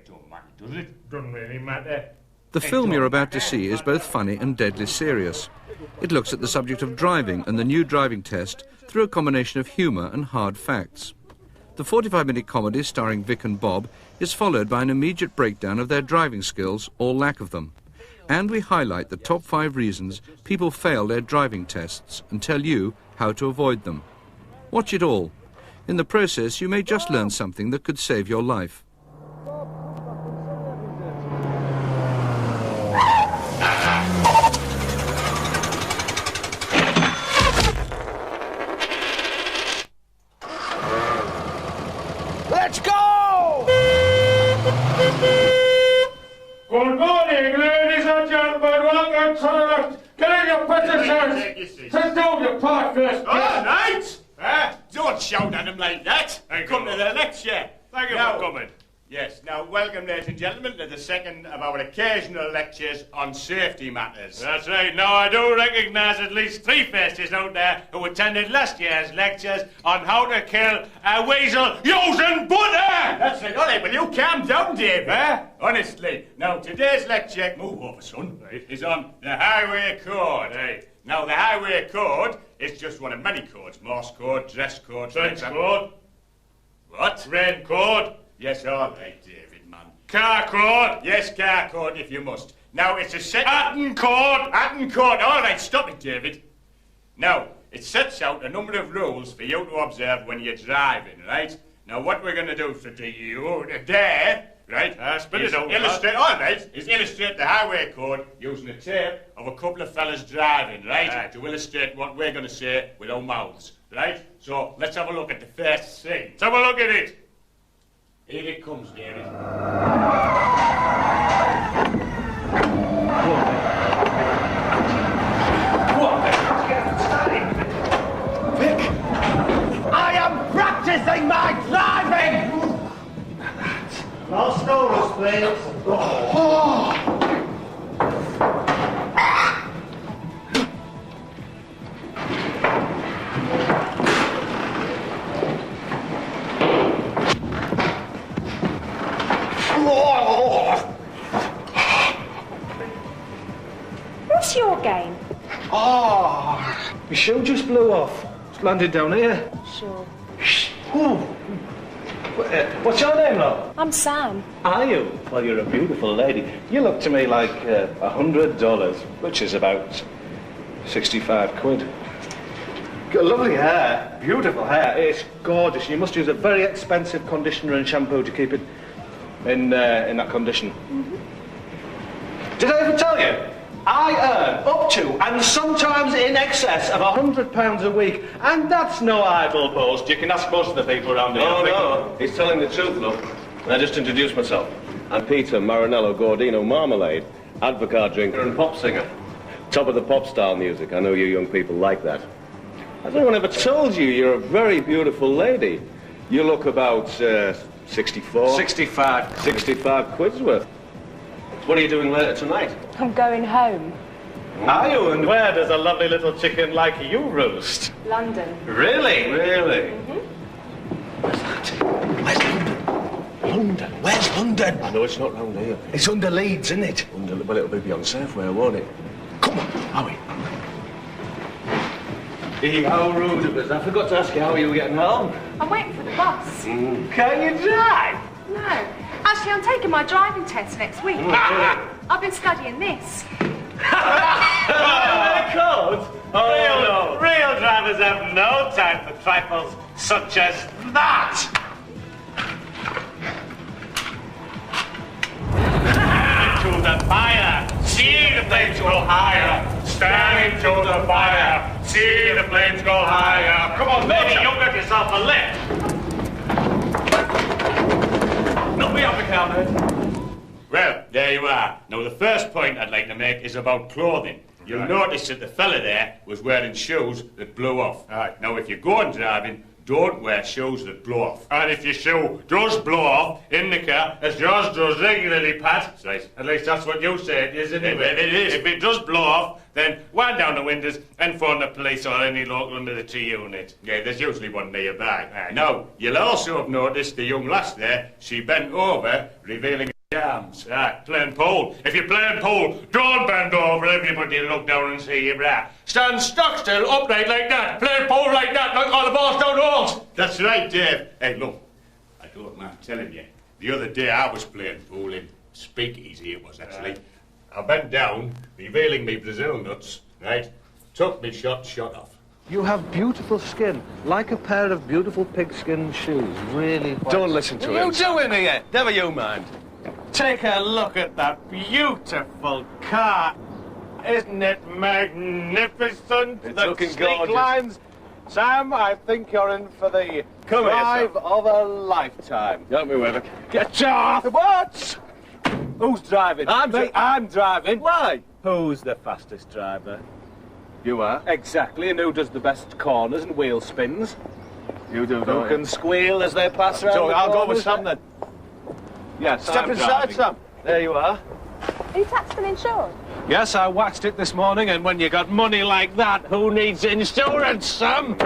don't matter, does it? Doesn't really matter. The film you're about to see is both funny and deadly serious. It looks at the subject of driving and the new driving test through a combination of humour and hard facts. The 45-minute comedy starring Vic and Bob is followed by an immediate breakdown of their driving skills or lack of them. And we highlight the top 5 reasons people fail their driving tests and tell you how to avoid them. Watch it all. In the process, you may just learn something that could save your life. Let's go! Good morning, ladies and gentlemen. Welcome to the left. Get in your positions. Sit down, you part first. All right. Don't shout at him like that. Come to the lecture. Thank you Now, for coming. Yes, now welcome, ladies and gentlemen, to the second of our occasional lectures on safety matters. That's right. Now, I do recognise at least 3 faces out there who attended last year's lectures on how to kill a weasel using butter. That's right. All right, will you calm down, David? Honestly. Now, today's lecture, move over, son, is on the highway code. Right. Now, the highway code is just one of many codes. Morse code, dress code, Trench code. What? Rain code. Yes, all right, David, man. Car code. Yes, car code, if you must. Now, it's a set... Atten code. Atten code. All right, stop it, David. Now, it sets out a number of rules for you to observe when you're driving, right? Now, what we're going to do for you today, right, spit it out, illustrate, all right, is illustrate the highway code using a tape of a couple of fellas driving, right, to illustrate what we're going to say with our mouths, right? So, let's have a look at the first scene. Let's have a look at it. Here it comes, David. Vic, I am practicing my driving! I'll stall us, please. Oh. What's your game? Oh, my shoe just blew off. It's landed down here. Sure. Ooh. What's your name, love? I'm Sam. Are you? Well, you're a beautiful lady. You look to me like $100, which is about 65 quid. Got lovely hair. Beautiful hair. It's gorgeous. You must use a very expensive conditioner and shampoo to keep it in that condition. Mm-hmm. Did I ever tell you? I earn up to and sometimes in excess of £100 a week, and that's no idle boast. You can ask most of the people around here. Oh, no, he's telling the truth, look. I just introduced myself. I'm Peter Marinello Gordino Marmalade, advocate drinker and pop singer. Top of the pop style music. I know you young people like that. Has anyone ever told you you're a very beautiful lady? You look about 64. 65. 65 quid's worth. What are you doing later tonight? I'm going home. Are you? And where does a lovely little chicken like you roost? London. Really? Really? Mm-hmm. Where's that? Where's London? London? Where's London? I know it's not round here. It's under Leeds, isn't it? Well, it'll be beyond Safeway, won't it? Come on, are we? How rude of us. I forgot to ask you how you were getting home. I'm waiting for the bus. Can you drive? No. Actually, I'm taking my driving test next week. I've been studying this. Real drivers have no time for trifles such as that. Into the fire, see the flames go higher. Stand into the fire, see the flames go higher. Come on, baby, you'll get yourself a lift. Not me up the car, mate. Well, there you are. Now, the first point I'd like to make is about clothing. You'll notice that the fella there was wearing shoes that blew off. Now, if you're going driving, don't wear shoes that blow off. And if your shoe does blow off in the car, as yours does regularly, Pat, That's right. at least that's what you say it is, anyway. It is. If it does blow off, then wind down the windows and phone the police or any local under the T unit. Yeah, there's usually one nearby. Now, you'll also have noticed the young lass there, she bent over, revealing her arms. Playing pool. If you're playing pool, don't bend over, everybody look down and see your bra. Stand stock still, upright like that. Play pool like that, like all the balls down the halls. That's right, Dave. Hey, look, I don't mind telling you. The other day I was playing pool in Speakeasy, it was actually. I bent down, revealing me Brazil nuts, right? Took me shot off. You have beautiful skin, like a pair of beautiful pigskin shoes. Really. Don't listen to him. What are you doing here? Never you mind. Take a look at that beautiful car. Isn't it magnificent? It's The looking street gorgeous. lines. Sam, I think you're in for the Come here, drive Sam. of a lifetime. Help me with it. Get off! What? Who's driving? I'm driving. Why? Who's the fastest driver? You are. Exactly, and who does the best corners and wheel spins? You do, Who don't can you? squeal as they pass around? So the I'll go corners? with Sam then. Yes, Step I'm inside, driving. Sam. There you are. Are you taxed and insured? Yes, I waxed it this morning, and when you got money like that, who needs insurance, Sam?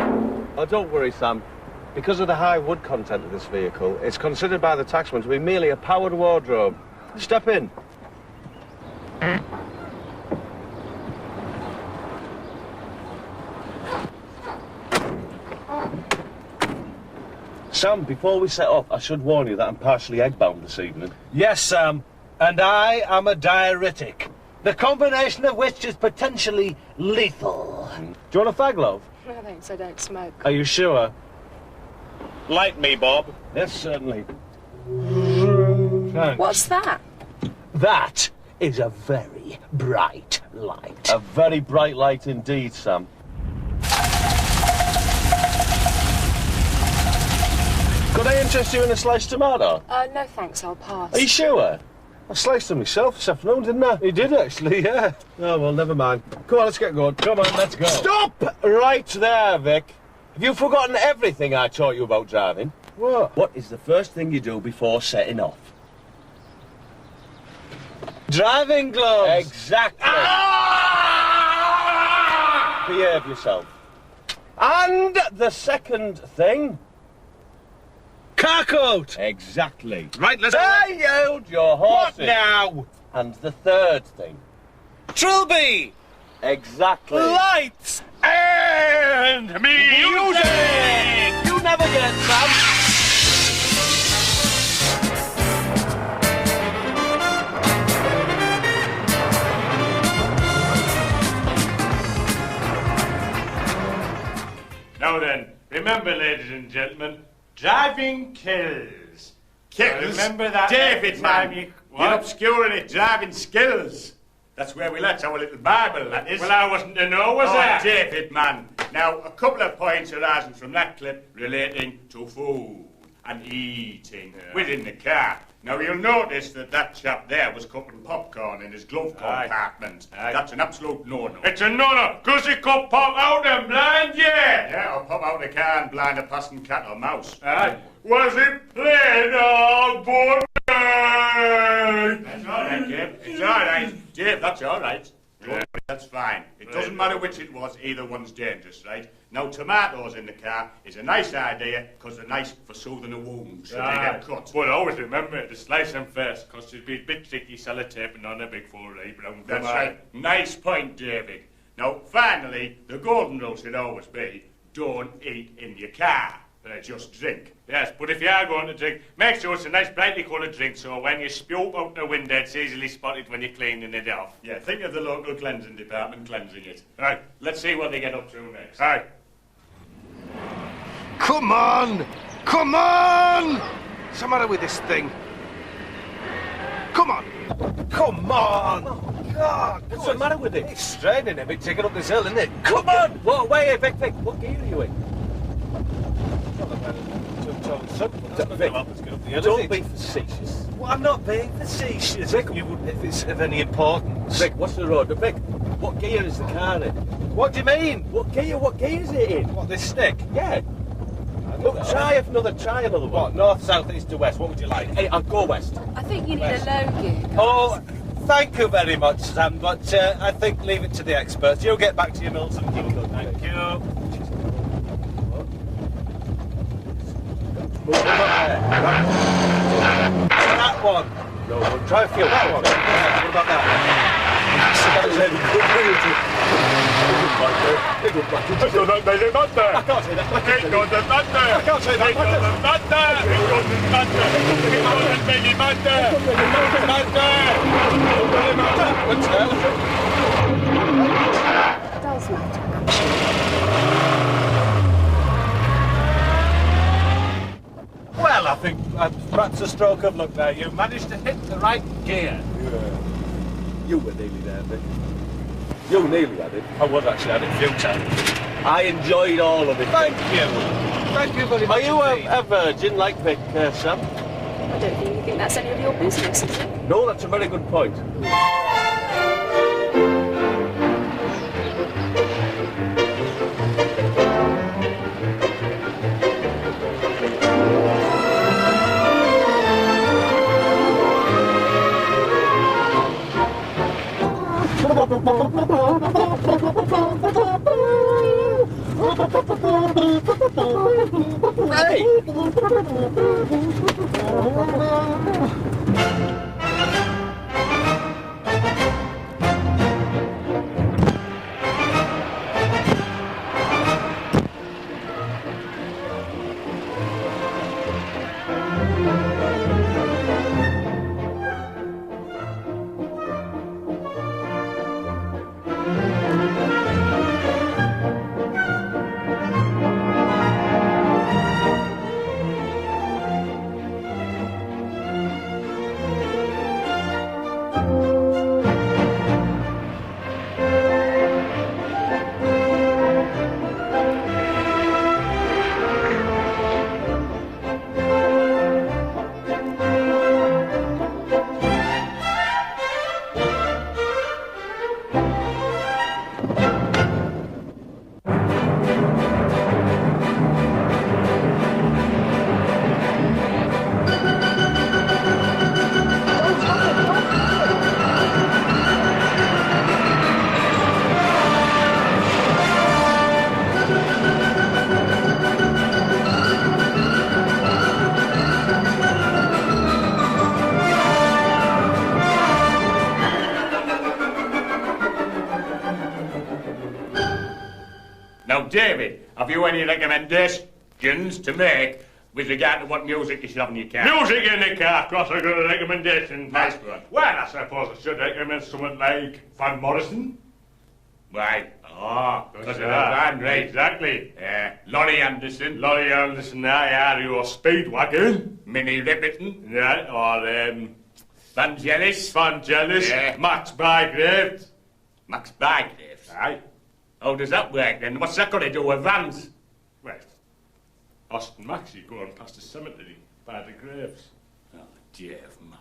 Oh, don't worry, Sam. Because of the high wood content of this vehicle, it's considered by the taxman to be merely a powered wardrobe. Step in. Sam, before we set off, I should warn you that I'm partially egg-bound this evening. Yes, Sam, and I am a diuretic, the combination of which is potentially lethal. Do you want a fag, love? No, thanks, I don't smoke. Are you sure? Light me, Bob. Yes, certainly. What's that? That is a very bright light. A very bright light indeed, Sam. Could I interest you in a sliced tomato? No thanks, I'll pass. Are you sure? I sliced them myself this afternoon, didn't I? You did, actually, yeah. Oh, well, never mind. Come on, let's get going. Come on, let's go. Stop right there, Vic. Have you forgotten everything I taught you about driving? What? What is the first thing you do before setting off? Driving gloves. Exactly. Behave yourself. And the second thing, car coat. Exactly. Right, let's... Hey, hold your horses. What now? And the third thing. Trilby. Exactly. Lights. And music! You never get Sam. Now then, remember, ladies and gentlemen, driving kills. Kills? Remember that David, time man. you... You're obscuring it, driving skills. That's where we let our little Bible, that is. Well, I wasn't to know, was Oh, I? David, man. Now, a couple of points arising from that clip relating to food and eating within the car. Now, you'll notice that that chap there was cooking popcorn in his glove compartment. That's an absolute no-no. It's a no-no, because it could pop out and blind you. Yeah, or pop out the car and blind a passing cat or mouse. Aye. Was it plain or butter? That's all right, Dave. It's all right. Dave, that's all right. Don't worry, that's fine. It doesn't matter which it was, either one's dangerous, right? Now, tomatoes in the car is a nice idea, because they're nice for soothing a wound, so they get cut. But always remember to slice them first, because it'd be a bit tricky sellotaping on a big 4A brown. That's right. Nice point, David. Now, finally, the golden rule should always be, don't eat in your car. Just drink. Yes, but if you are going to drink, make sure it's a nice brightly coloured drink, so when you spew out the window, it's easily spotted when you're cleaning it off. Yeah, think of the local cleansing department cleansing it. Right, let's see what they get up to next. Aye. Come on! Come on! What's the matter with this thing? Come on! Come on! Oh, God! What's the matter with it? It's straining a bit taking up this hill, isn't it? Come on! Whoa, wait, Vic, What gear are you in? Don't be facetious. Well, I'm not being facetious. Vic, You wouldn't if it's of any importance. Vic, what's the road? Vic, what gear is the car in? What do you mean? What gear is it in? What, this stick? Yeah. I Look, try another one. What, north, south, east to west? What would you like? Hey, I'll go west. I think you need a low gear. Oh, thank you very much, Sam, but I think leave it to the experts. You get back to your mills and keep good. Thank you. That one. No, we'll try a few. That one. Yeah, what about that? I can't say that. I can't say It does matter. Well, I think perhaps a stroke of luck there. You managed to hit the right gear. You were nearly there, Vic. You nearly had it. I was actually at it a few times. I enjoyed all of it. Thank you. Thank you very Are much. you indeed. a virgin like Vic, Sam? I don't think you think that's any of your business, is it? No, that's a very good point. Hey! Now, David, have you any recommendations to make with regard to what music you should have in your car? Music in the car, cross a good recommendation. Nice one. Well, I suppose I should recommend someone like Van Morrison. Right. Oh, Because of the band, right. Exactly. Laurie Anderson. Laurie Anderson, your Speedwagon. Minnie Riperton. Yeah, or Vangelis. Vangelis, Yeah. Max Bygrave. Max Bygrave. Aye. How does that work then? What's that got to do with vans? Well, Austin Max, you go on past the cemetery by the graves. Oh, Dave, man.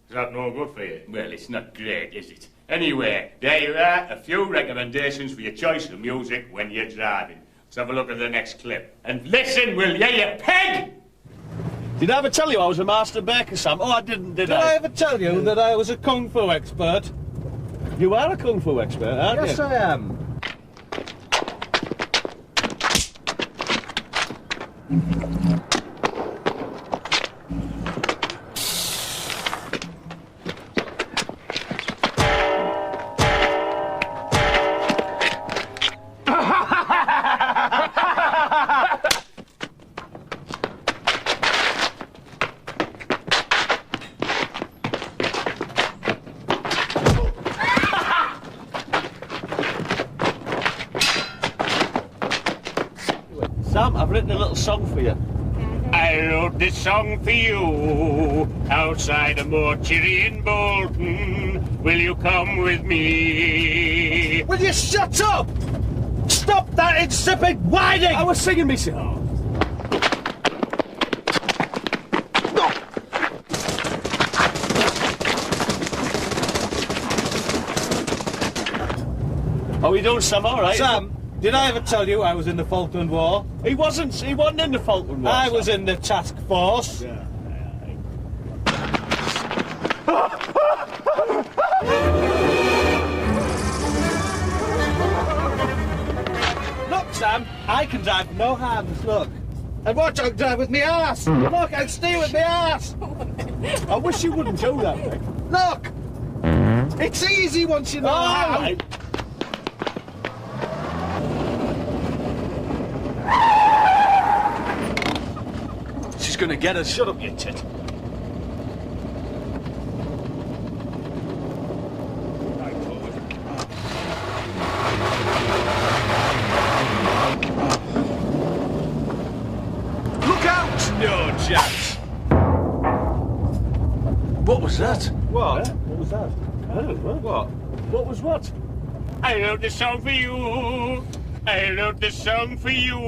Is that no good for you? Well, it's not great, is it? Anyway, there you are, a few recommendations for your choice of music when you're driving. Let's have a look at the next clip. And listen, will you, you pig? Did I ever tell you I was a master baker, Sam? Oh, I didn't, did Did I ever tell you that I was a kung fu expert? You are a kung fu expert, aren't you? Yes, I am. Sam, I've written a little song for you. I wrote this song for you outside a mortuary in Bolton. Will you come with me? Will you shut up? Stop that insipid whining! I was singing me song. Are we doing Sam all right? Sam, Did I ever tell you I was in the Falkland War? He wasn't in the Falkland War. I was in the task force. Yeah. Look, Sam, I can drive with no hands, look. And watch, I can drive with my ass. Look, I can steer with my ass. I wish you wouldn't do that, Vic. Look! It's easy once you know how. Right. She's gonna get us. Shut up, you tit. Look out! No chance. What was that? What? What was that? I don't know. What? What was what? I wrote this song for you. I wrote this song for you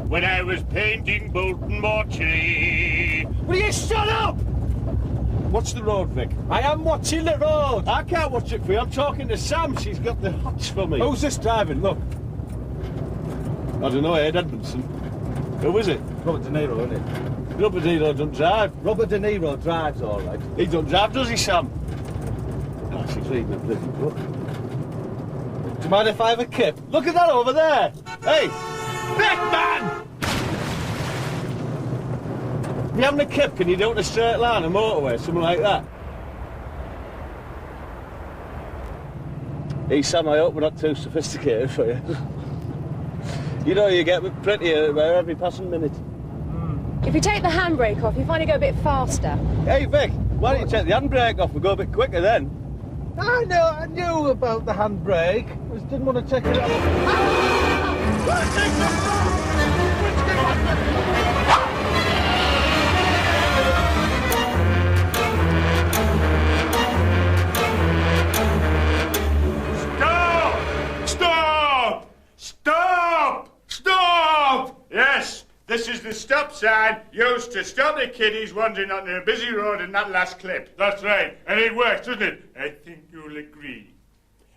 when I was painting Bolton Mortuary. Will you shut up? What's the road, Vic? I am watching the road. I can't watch it for you. I'm talking to Sam. She's got the hots for me. Who's this driving? Look. I don't know, Ed Edmondson. Who is it? Robert De Niro, isn't it? Robert De Niro don't drive. Robert De Niro drives all right. He don't drive, does he, Sam? Oh, she's reading a bloody book. Do you mind if I have a kip? Look at that over there. Hey, Vic, man! You having a kip? Can you do it in a straight line, a motorway, something like that? Hey, Sam, I hope we're not too sophisticated for you. You know, you get prettier about every passing minute. If you take the handbrake off, you find you go a bit faster. Hey, Vic, why don't you take the handbrake off? We'll go a bit quicker then. I knew about the handbrake. I just didn't want to take it off. Stop! Stop! Stop! Yes, this is the stop sign used to stop the kiddies wandering onto a busy road in that last clip. That's right, and it works, doesn't it? I think you'll agree.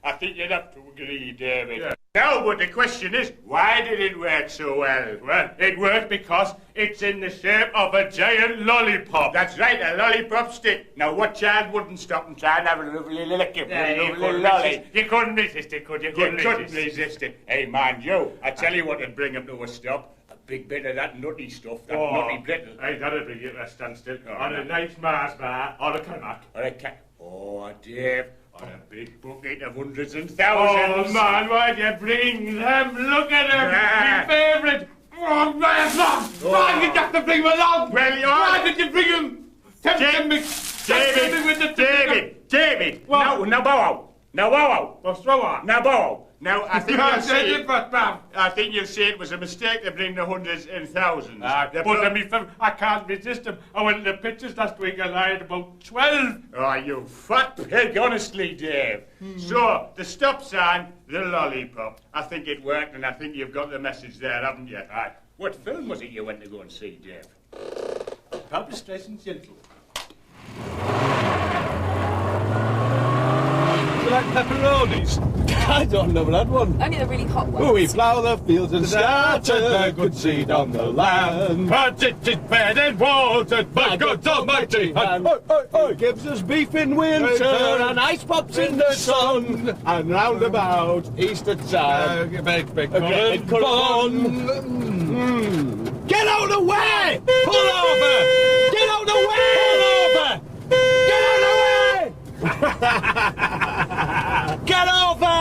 I think you'd have to agree, David. Yeah. Now, but the question is, why did it work so well? Well, it worked because it's in the shape of a giant lollipop. That's right, a lollipop stick. Now, what child wouldn't stop and try and have a lovely little kip with a lovely lolly? You couldn't resist it, could you? You couldn't resist it. Hey, mind you, I tell you what would bring him to a stop. A big bit of that nutty stuff, that nutty brittle. Hey, that'd bring you to a standstill. Oh, on a nice Mars bar, or a cognac. Or a cat. Oh, Dave. On a big bucket of hundreds and Oh, thousands. man, why'd you bring them? Look at them. My favourite. Oh, man, why did you have to bring them along? Well, you why did you bring them? David. What? Now bow out. Now bow out. What's wrong? Now bow out. Now, I think you'll see it. I think you'll see it was a mistake to bring the hundreds and thousands. I can't resist them. I went to the pictures last week and I had about 12. Oh, you fat pig, honestly, Dave. So, the stop sign, the lollipop. I think it worked, and I think you've got the message there, haven't you? Right. What film was it you went to go and see, Dave? Probably straight and gentle. You like pepperonis? I don't know that one. Only the really hot ones. Oh, we plough the fields and started a good seed on the land. Planted, fed and watered by God's almighty hand. Gives us beef in winter and ice pops in the sun. And round about Easter time, big corn. Get out of the way! Pull over! Get out of the way! Pull over! Get out of the way! Get over!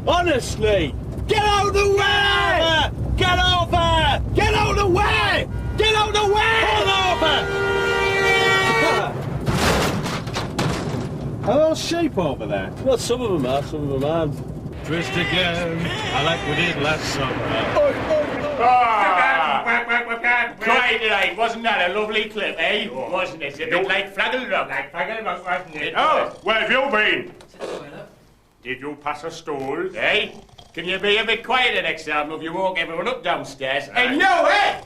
Honestly! Get out of the way! Get over! Get out of the way! Get out of the way! Pull over! Are those sheep over there? Well, some of them are, some of them aren't. Twist again, I like we did last summer. Quite right, wasn't that a lovely clip, eh? Wasn't it? A bit like Fraggle Rock. Like Fraggle Rock, wasn't it? Oh, where have you been? Did you pass a stool? Eh? Can you be a bit quieter next time if you woke everyone up downstairs? Hey, no, eh?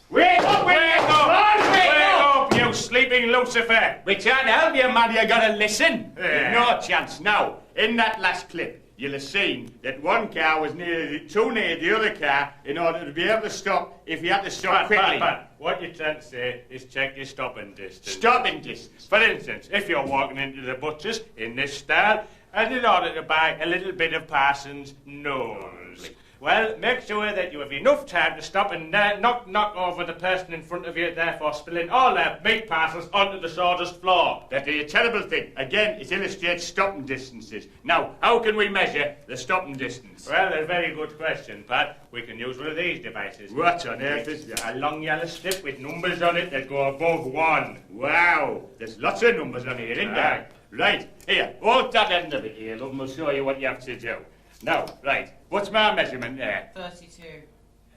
Wake up, wake up, you sleeping Lucifer. We're trying to help you, man. You gotta listen. No chance. Now, in that last clip, you'll have seen that one car was too near the other car in order to be able to stop if you had to stop quickly. Pat, what you're trying to say is check your stopping distance. Stopping distance. For instance, if you're walking into the butcher's in this style and in order to buy a little bit of Parsons' nose, well, make sure that you have enough time to stop and knock over the person in front of you, therefore spilling all their meat parcels onto the sawdust floor. That'd be a terrible thing. Again, it illustrates stopping distances. Now, how can we measure the stopping distance? Well, a very good question, Pat. We can use one of these devices. What on earth is that? A long yellow strip with numbers on it that go above 1. Wow, there's lots of numbers on here, isn't there? Right, here, hold that end of it here, love, and we'll show you what you have to do. Now, right, what's my measurement there? 32.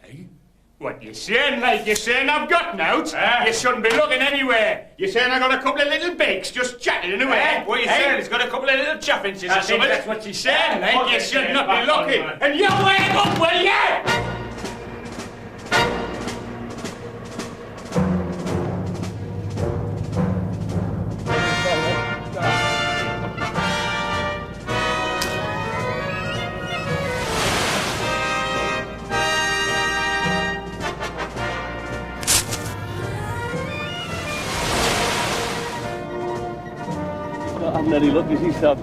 Hey? What, you saying like you're saying I've got out? You shouldn't be looking anywhere. You're saying I've got a couple of little bakes just chatting in a way. What are you saying? It's got a couple of little chaffinches or something. That's what you're saying, like you should not be looking. And you wake up, will you? And then he looked as he said.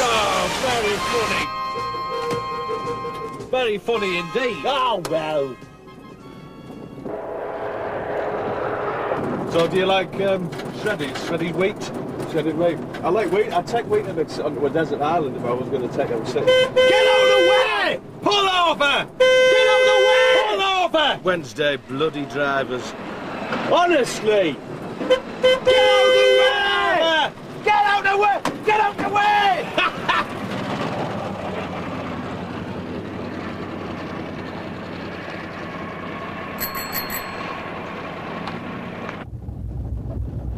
Oh, very funny. Very funny indeed. Oh, well. So do you like shredded wheat? Shredded wheat. I like wheat. I'd take wheat onto a desert island if I was going to take them sick. Get out of the way! Pull over! Get out of the way! Pull over! Wednesday bloody drivers. Honestly! Get out of the way! Get out of the way! Get out of the way!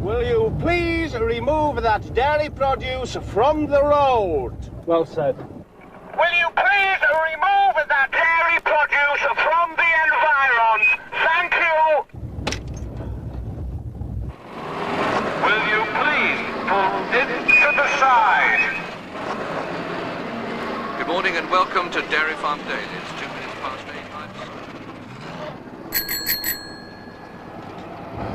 Will you please remove that dairy produce from the road? Well said. Will you please remove that dairy produce from the environs? Thank you. Will you please move it to the side? Good morning and welcome to Dairy Farm Daily. It's 2 minutes past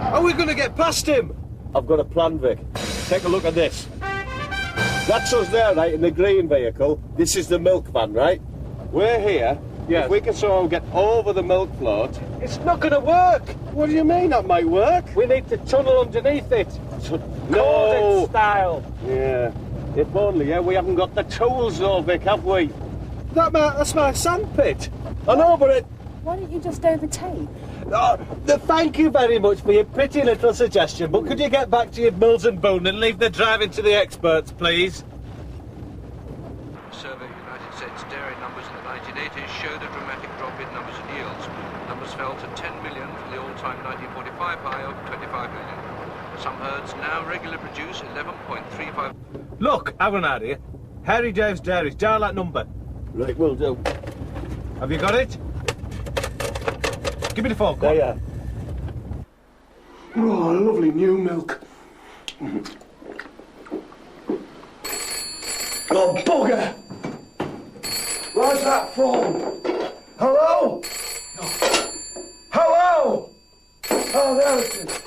8. Are we going to get past him? I've got a plan, Vic. Take a look at this. That's us there, right, in the green vehicle. This is the milk van, right? We're here. Yes. If we can somehow get over the milk float, it's not going to work. What do you mean that might work? We need to tunnel underneath it. No. Style. Yeah. If only, yeah, we haven't got the tools though, Vic, have we? That's my sandpit. I know, but it... Why don't you just overtake? Oh, thank you very much for your pretty little suggestion, but could you get back to your Mills and Boone and leave the driving to the experts, please? Survey of United States dairy numbers in the 1980s showed a dramatic drop in numbers and yields. Numbers fell to 10 million from the all-time 1945 high of 25 million. Some herds now regularly produce 11.35... Look, I've got an idea. Harry Dave's Dairies, dial that number. Right, will do. Have you got it? Give me the phone call. Yeah. Oh, lovely new milk. Oh, bugger! Where's that phone? Hello? Hello? Oh, there it is.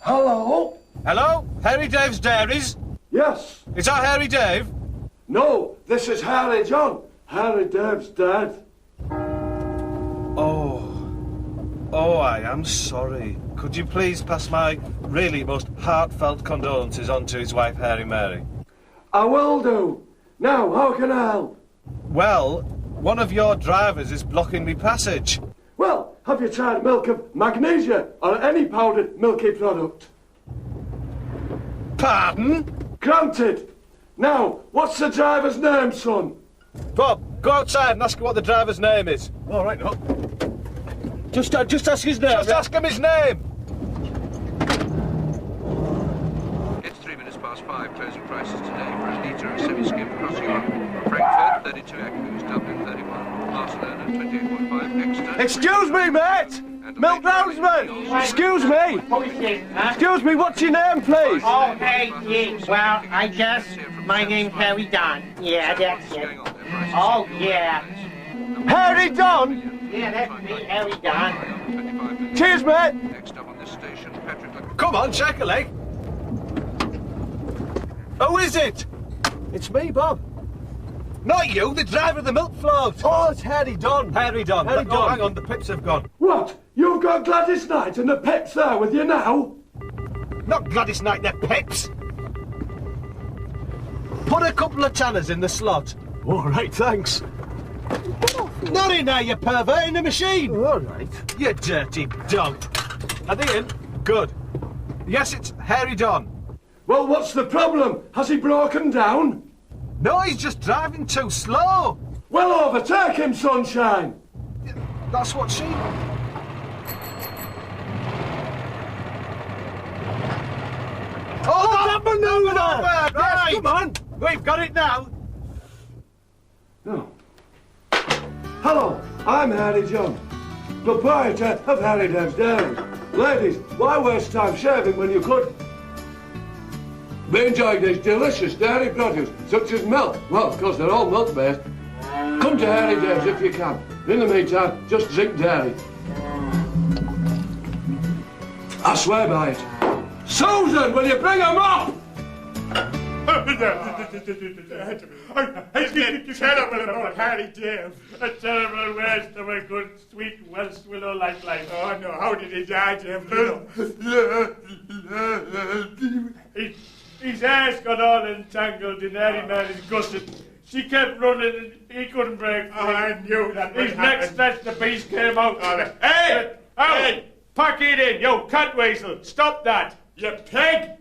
Hello? Hello? Harry Dave's Dairies? Yes. Is that Harry Dave? No, this is Harry John. Harry Dave's dead. Oh, I am sorry. Could you please pass my really most heartfelt condolences on to his wife, Harry Mary? I will do. Now, how can I help? Well, one of your drivers is blocking me passage. Well, have you tried milk of magnesia or any powdered milky product? Pardon? Granted. Now, what's the driver's name, son? Bob, go outside and ask him what the driver's name is. All right, no. Just ask his name. Just ask him his name. It's 3 minutes past 5. Closing prices today for a litre of semi-skimmed cross Europe. Frankfurt, 32 accused, Dublin 31, Barcelona 28.5, Exeter... Excuse me, mate! Milk roundsman! Excuse me! Excuse me, what's your name, please? Oh, hey, yeah. Well, I guess my name's Harry Don. Yeah, that's it. Oh, yeah. Harry Don? Yeah, that's me, Harry Don. Cheers, mate! Next up on this station, Patrick... Come on, check a leg. Who is it? It's me, Bob. Not you, the driver of the milk float. Oh, it's Harry Don. Harry Don. Harry Don. Oh, hang on, the pips have gone. What? You've got Gladys Knight and the Pips there with you now? Not Gladys Knight, the pips. Put a couple of tanners in the slot. All right, thanks. Not in there, you pervert, in the machine. All right. You dirty dog. Are they in? Good. Yes, it's Harry Don. Well, what's the problem? Has he broken down? No, he's just driving too slow. Well, overtake him, sunshine. That's what she... Oh, that manoeuvre! Right. Yes, come on. We've got it now. Oh. Hello, I'm Harry John, proprietor of Harry Dev's Dairy. Ladies, why waste time shaving when you could be enjoying these delicious dairy produce, such as milk? Well, of course, they're all milk-based. Come to Harry Dev's if you can. In the meantime, just drink dairy. I swear by it. Susan, will you bring him up? He's getting terrible about Harry Dave. A terrible waste of a good, sweet Welsh willow like life. Oh no, how did he die, Dave? His hair's got all entangled in Harry Mary's gusset. She kept running and he couldn't break free. I knew that. His neck stretched, the beast came out. Hey! Hey! Pack it in, yo, cat weasel. Stop that. You pig!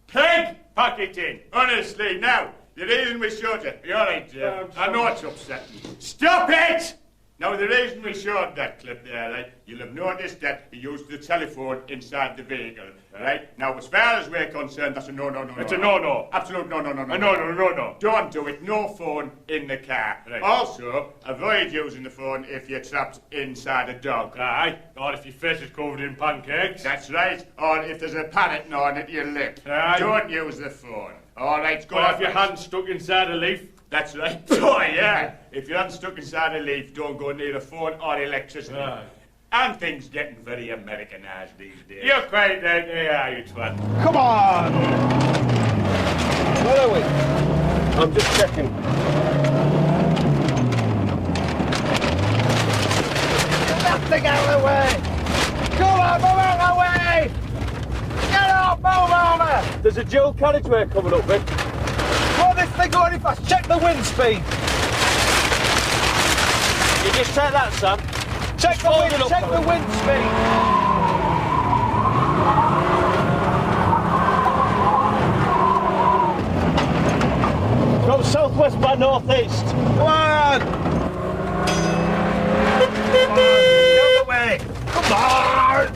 Pig! Pack it in. Honestly, now, the reason we showed you... You're right, Jeff. I know it's upsetting. Stop it! Now, the reason we showed that clip there, right, you'll have noticed that he used the telephone inside the vehicle, right? Now, as far as we're concerned, that's a no-no. It's a no-no. Absolute no-no. No. Don't do it. No phone in the car. Right. Also, avoid using the phone if you're trapped inside a dog. Aye. Or if your face is covered in pancakes. That's right. Or if there's a parrot gnawing at your lip. Aye. Don't use the phone. All right, go on. Or if your hand's stuck inside a leaf. That's right. Oh, yeah. If your hand's stuck inside a leaf, don't go near a phone or electricity. And things getting very Americanized these days. You're quite right, are you, twat? Come on! Where are we? I'm just checking. Get that thing out of the way! Come on, move out of the way! Get up, move over! There's a dual carriageway coming up, Vic. Won't this thing go any fast? Check the wind speed! You just take that, Sam. Check the wind speed! Go southwest by northeast. Come on! Get out of the way! Come on!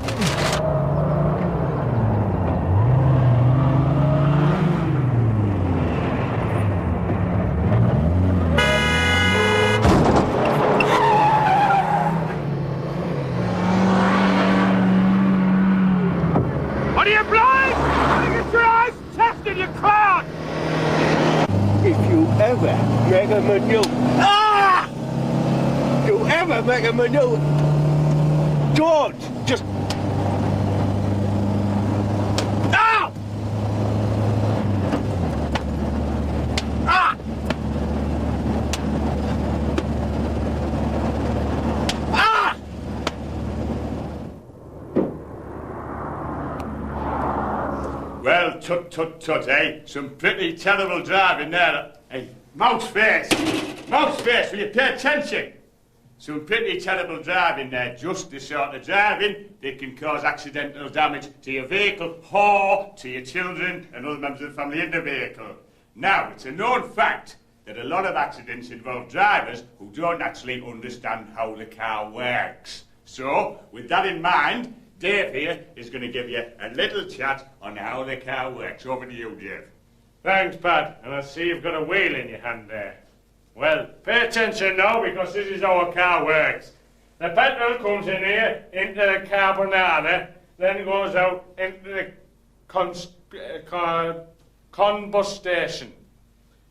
Are you blind? Look at your eyes tested, you clown! If you ever make a maneuver... Ah! You ever make a maneuver... Don't! Just... Ah! Ah! Ah! Well, tut, eh? Some pretty terrible driving there. Hey, mouse face, will you pay attention? Some pretty terrible driving there, just the sort of driving that can cause accidental damage to your vehicle or to your children and other members of the family in the vehicle. Now, it's a known fact that a lot of accidents involve drivers who don't actually understand how the car works. So, with that in mind, Dave here is going to give you a little chat on how the car works. Over to you, Dave. Thanks, Pat. And I see you've got a wheel in your hand there. Well, pay attention now, because this is how a car works. The petrol comes in here into the carbonara, then goes out into the combustion.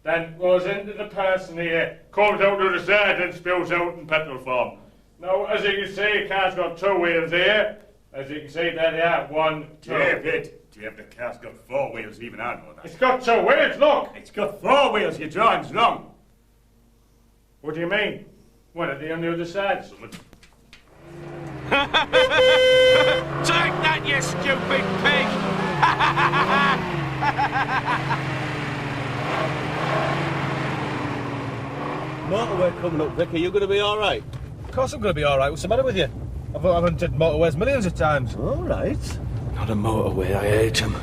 Then goes into the person here, comes out to the side and spills out in petrol form. Now, as you can see, the car's got 2 wheels here. As you can see, there they are. 1, 2. David, the car's got 4 wheels, even I know that. It's got 2 wheels, look! It's got 4 wheels, your drawing's wrong. What do you mean? What, are they on the other side or something? Take that, you stupid pig! Motorway coming up, Vic. Are you going to be all right? Of course I'm going to be all right. What's the matter with you? I've hunted motorways millions of times. All right. Not a motorway, I hate them.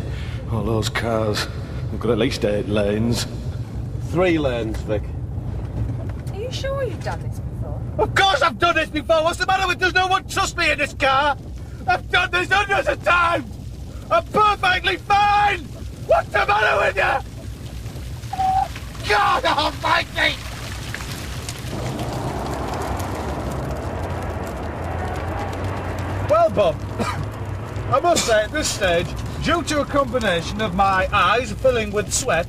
All those cars. We've got at least 8 lanes. 3 lanes, Vic. Are you sure you've done this before? Of course I've done this before. What's the matter with? Does no one trust me in this car? I've done this hundreds of times. I'm perfectly fine. What's the matter with you? God almighty! Well, Bob, I must say at this stage, due to a combination of my eyes filling with sweat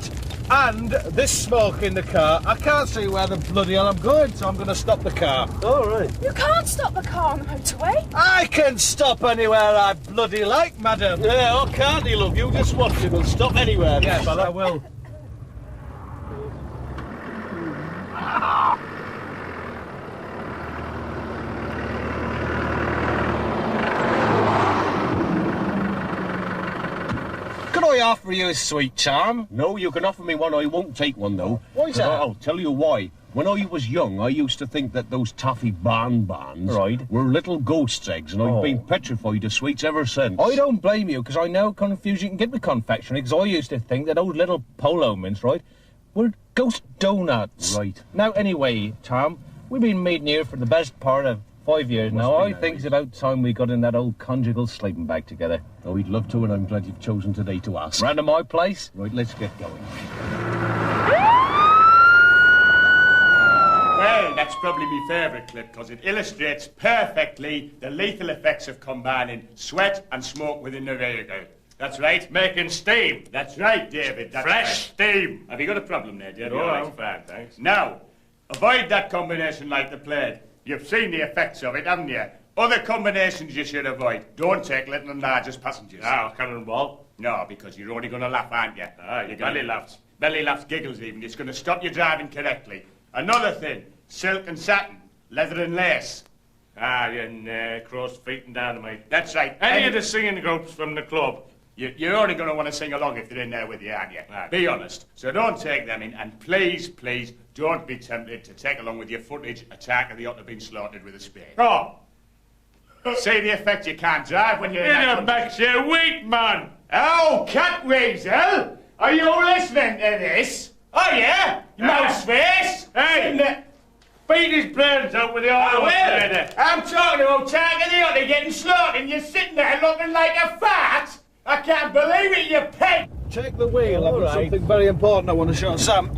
and this smoke in the car, I can't see where the bloody hell I'm going, so I'm going to stop the car. All right. You can't stop the car on the motorway. I can stop anywhere I bloody like, madam. Yeah, oh, can't he, love? You just watch him and stop anywhere. Yes, I will. Can I offer you a sweet charm? No, you can offer me one. I won't take one, though. Why's that? I'll tell you why. When I was young, I used to think that those toffee bonbons were little ghosts' eggs, and I've been petrified of sweets ever since. I don't blame you, because I know how confused you can get with confectionery, because I used to think that those little polo mints, were ghost donuts. Right. Now, anyway, Tom, we've been meeting here for the best part of 5 years now. I think it's about time we got in that old conjugal sleeping bag together. Oh, we'd love to, and I'm glad you've chosen today to ask. Round to my place? Right, let's get going. Well, that's probably my favourite clip, because it illustrates perfectly the lethal effects of combining sweat and smoke within the vehicle. That's right. Making steam. That's right, David. That's Fresh steam. Have you got a problem there, David? No, I'm fine, thanks. Now, avoid that combination like the plague. You've seen the effects of it, haven't you? Other combinations you should avoid. Don't take little and large as passengers. Cannonball. No, because you're only going to laugh, aren't you? Your belly laughs. Belly laughs, giggles even. It's going to stop you driving correctly. Another thing, silk and satin, leather and lace. And crow's feet and dynamite. That's right. Any of the singing groups from the club. You're only going to want to sing along if they're in there with you, aren't you? Right. Be honest. So don't take them in, and please, please, don't be tempted to take along with your footage a target that ought to have been slaughtered with a spade. Oh! See the effect you can't drive when you're in In that a back you weak, man! Oh, Cat Weasel! Are you listening to this? Oh, yeah? Mouse face! Hey! Beat his brains out with the auto trader. I'm talking about target the ought to getting slaughtered, and you're sitting there looking like a fart! I can't believe it, you pig! Take the wheel. I've got something very important I want to show Sam.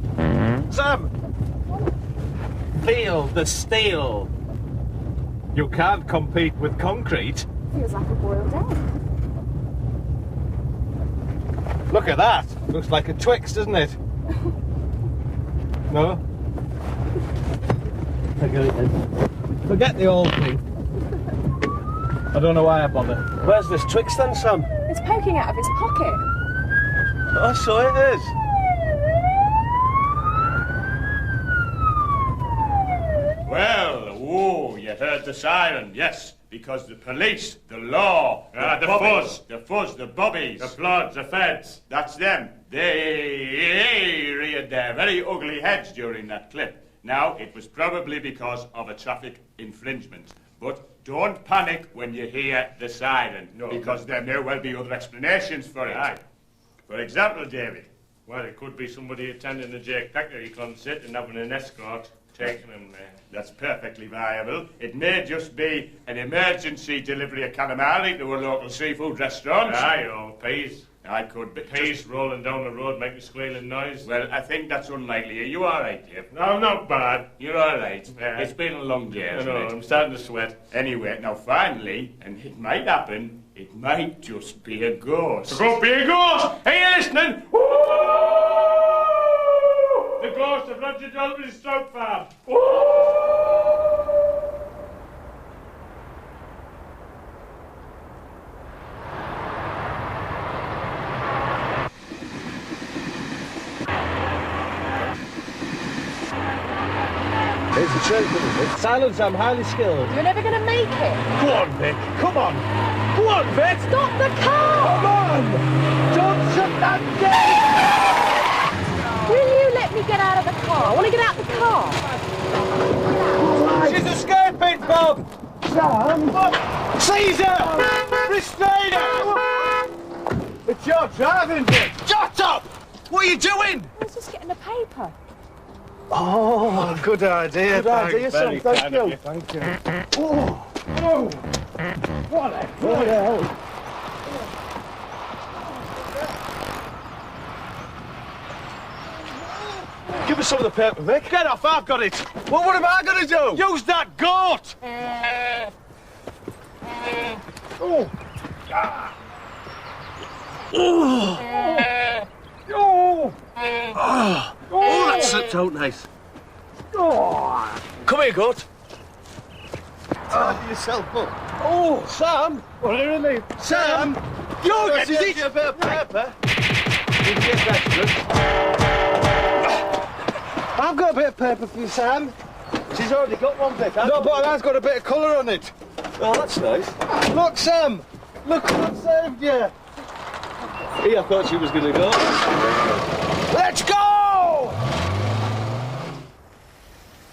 Sam! Feel the steel. You can't compete with concrete. Feels like a boiled egg. Look at that. Looks like a Twix, doesn't it? No? Forget it then. Forget the old thing. I don't know why I bother. Where's this Twix then, Sam? It's poking out of his pocket. Oh, so it is. Well, whoa, you heard the siren, yes, because the police, the law, the fuzz, the bobbies, the bloods, the feds. That's them. They reared their very ugly heads during that clip. Now, it was probably because of a traffic infringement. But don't panic when you hear the siren, because there may well be other explanations for it. Aye. For example, David. Well, it could be somebody attending a Jake Thackeray concert and having an escort taking him there. That's perfectly viable. It may just be an emergency delivery of calamari to a local seafood restaurant. Aye, or peas. I could, but Peas rolling down the road making squealing noise. Well, I think that's unlikely. Are you all right, Dave? No, not bad. You're all right. Yeah. It's been a long day, I hasn't know, it? I'm starting to sweat. Anyway, now finally, and it might happen, it might just be a ghost. It could be a ghost! Are you listening? Woo! The ghost of Roger Dalton's stroke farm. Woo! Here's the train coming, Vic. Silence, I'm highly skilled. You're never going to make it. Go on, Vic. Come on. Go on, Vic. Stop the car! Come on. Don't shut that gate. Will you let me get out of the car? I want to get out the car. She's escaping, Bob. Sam. Seize her. Restrain her. It's your driving, Vic. Shut up. What are you doing? I was just getting a paper. Oh, good idea. Good idea, Sam. Thank you. Thank you. Oh. Oh. What the hell? Give us some of the paper, Vic. Get off, I've got it. Well, what am I going to do? Use that goat. Oh. Oh. Oh, that slipped out nice. Oh. Come here, goat. Tidy yourself up. Oh, Sam. What do you mean? Sam. You're getting it. A bit of paper. I've got a bit of paper for you, Sam. She's already got one, Vic. No, but mine's got a bit of colour on it. Oh, that's nice. Look, Sam. Look what I saved you. Hey, I thought she was going to go. Let's go!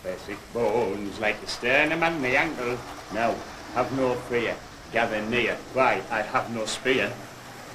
Basic bones like the sternum and the ankle. Now, have no fear. Gather near. Why, I have no spear.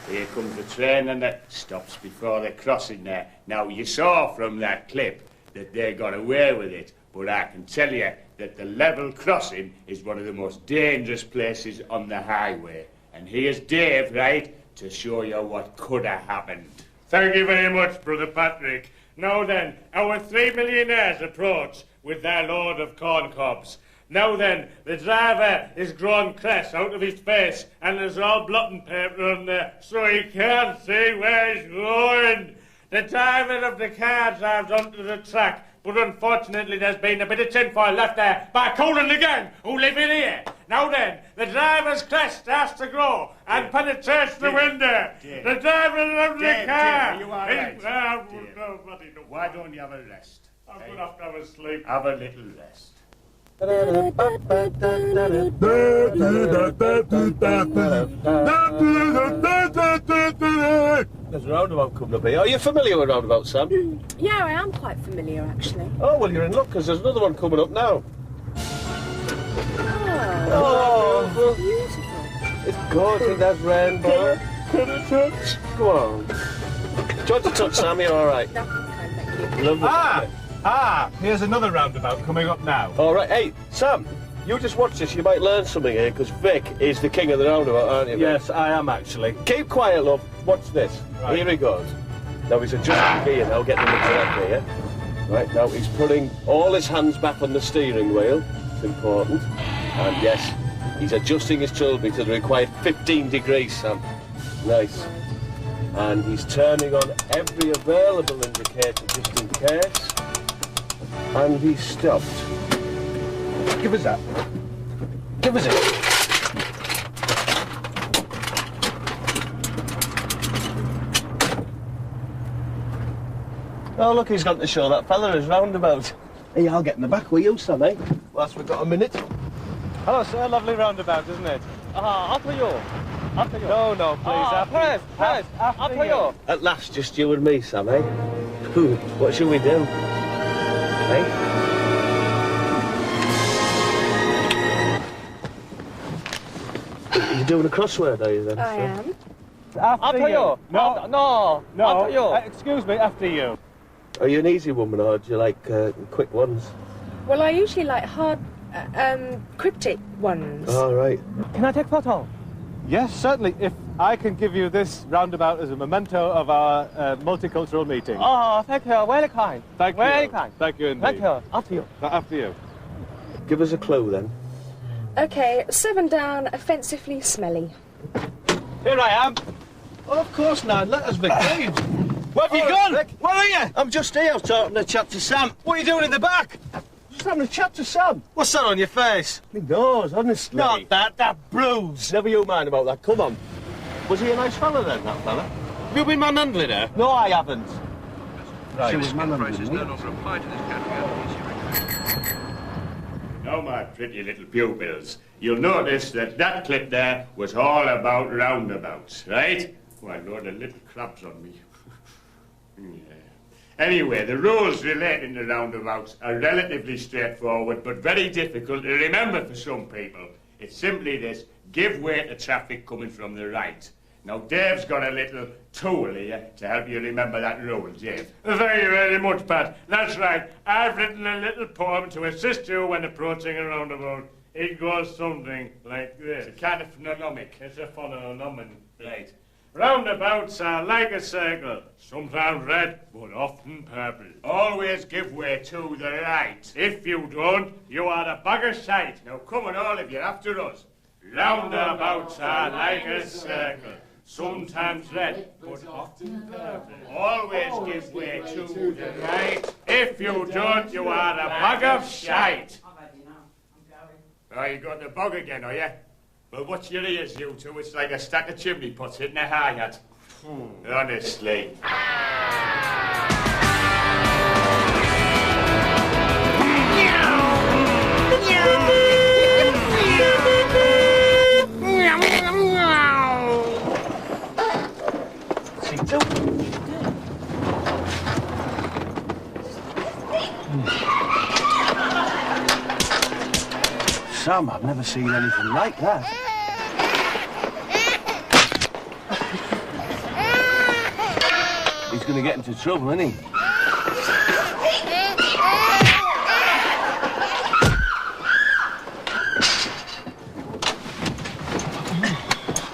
Here comes the train and it stops before the crossing there. Now, you saw from that clip that they got away with it, but I can tell you that the level crossing is one of the most dangerous places on the highway. And here's Dave, right, to show you what could have happened. Thank you very much, Brother Patrick. Now then, our 3 millionaires approach with their load of corn cobs. Now then, the driver is drawn crest out of his face and there's all blotting paper on there, so he can't see where he's going. The driver of the car drives onto the track, but unfortunately there's been a bit of tinfoil left there by Cole and the gang who live in here. Now then, the driver's crest starts to grow and penetrates the window. The driver of the car... Dave, you all right? Why don't you have a rest? I'm going to have a sleep. Have a little rest. There's a roundabout coming up here. Are you familiar with roundabouts, Sam? Yeah, I am quite familiar, actually. Oh, well, you're in luck, because there's another one coming up now. Oh, beautiful. It's gorgeous, there's rainbow. Can I touch? Go on. Do you want to touch, Sam? You're all right. No, fine, thank you. Lovely. Here's another roundabout coming up now. All right. Hey, Sam, you just watch this. You might learn something here, because Vic is the king of the roundabout, aren't you, Vic? Yes, I am actually. Keep quiet, love. Watch this. Right. Here he goes. Now he's adjusting gear now, getting in the correct gear. Right, now he's putting all his hands back on the steering wheel. It's important. And yes, he's adjusting his trilby to the required 15 degrees, Sam. Nice. And he's turning on every available indicator just in case. And he's stopped. Give us that. Give us it. Oh, look, he's got to show that fella his roundabout. Hey, I'll get in the back with you, Sam, eh? Whilst we've got a minute. Hello, sir. Lovely roundabout, isn't it? After you. After you. No, no, please. Press. After you. At last, just you and me, Sam, eh? What shall we do? Eh? You're doing a crossword, are you, then? I am. After you. No. No. After you. Excuse me, after you. Are you an easy woman, or do you like quick ones? Well, I usually like hard, cryptic ones. All right. Can I take photo? Yes, certainly. If I can give you this roundabout as a memento of our multicultural meeting. Oh, thank you. Very kind. Thank you. Very kind. Thank you indeed. Thank you. After you. After you. Give us a clue then. OK, 7 down, offensively smelly. Here I am. Oh, of course, Nan. Let us be Reeves. Where have you gone? Rick. Where are you? I'm just here. I was talking to chat to Sam. What are you doing in the back? Just having a chat to Sam. What's that on your face? Me nose, honestly. Not that bruise. Never you mind about that. Come on. Was he a nice fella then, that fella? Have you been manhandling her? No, I haven't. Right. She was Prices no manhandling me. longer apply to this category. Now, my pretty little pupils, you'll notice that that clip there was all about roundabouts, right? Why, Lord, a little crabs on me. Yeah. Anyway, the rules relating to roundabouts are relatively straightforward, but very difficult to remember for some people. It's simply this: give way to traffic coming from the right. Now, Dave's got a little tool here to help you remember that rule, Dave. Very, very much, Pat. That's right. I've written a little poem to assist you when approaching a roundabout. It goes something like this. It's a kind of phonemic. It's a phenomenon. Right. Roundabouts are like a circle, sometimes red, but often purple. Always give way to the right. If you don't, you are a bag of shite. Now, come on, all of you, after us. Roundabouts are like a circle, sometimes red, but often purple. Always give way to the right. If you don't, you are a bag of shite. Oh, you got the bug again, are you? Well, watch your ears, you two. It's like a stack of chimney pots hitting a hi-hat. Honestly. Sam, I've never seen anything like that. He's going to get into trouble, isn't he?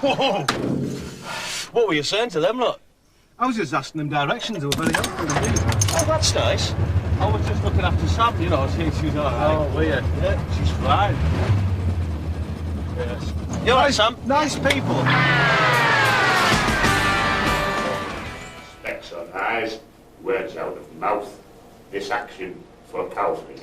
Whoa! What were you saying to them, lot? I was just asking them directions. They were very helpful indeed. Oh, that's nice. I was just looking after Sam, you know, see if she's all right. Oh, were you? Yeah, she's fine. Yes. You all right, Sam? Nice people. Specs on eyes, words out of mouth. This action for Cowley.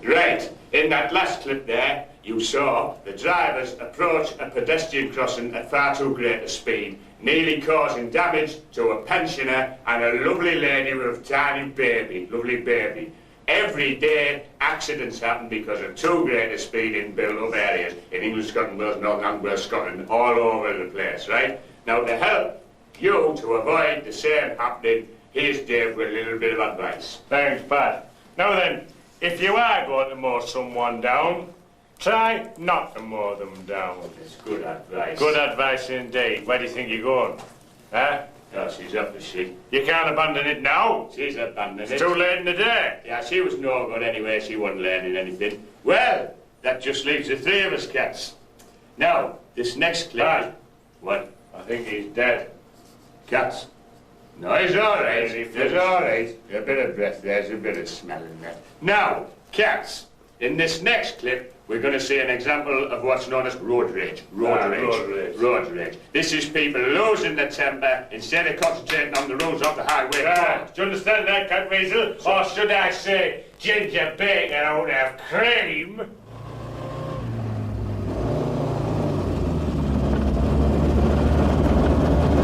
Right, in that last clip there, you saw the drivers approach a pedestrian crossing at far too great a speed, nearly causing damage to a pensioner and a lovely lady with a tiny baby, lovely baby. Every day, accidents happen because of too great a speed in built-up areas, in England, Scotland, Wales, Northern Ireland, Wales, Scotland, all over the place, right? Now, to help you to avoid the same happening, here's Dave with a little bit of advice. Thanks, Pat. Now then, if you are going to mow someone down, try not to mow them down. It's good advice. Good advice indeed. Where do you think you're going? Huh? Oh, she's up the shit. You can't abandon it now. She's abandoned it. It's too late in the day. Yeah, she was no good anyway. She wasn't learning anything. Well, that just leaves the three of us, cats. Now, this next clip... Pat. What? I think he's dead. Cats. No, he's all right. He's all right. A bit of breath, there's a bit of smell in there. Now, cats, in this next clip, we're going to see an example of what's known as road rage. Road rage. This is people losing their temper instead of concentrating on the rules of the highway. Do you understand that, Cat Weasel? Or should I say ginger bacon out of cream?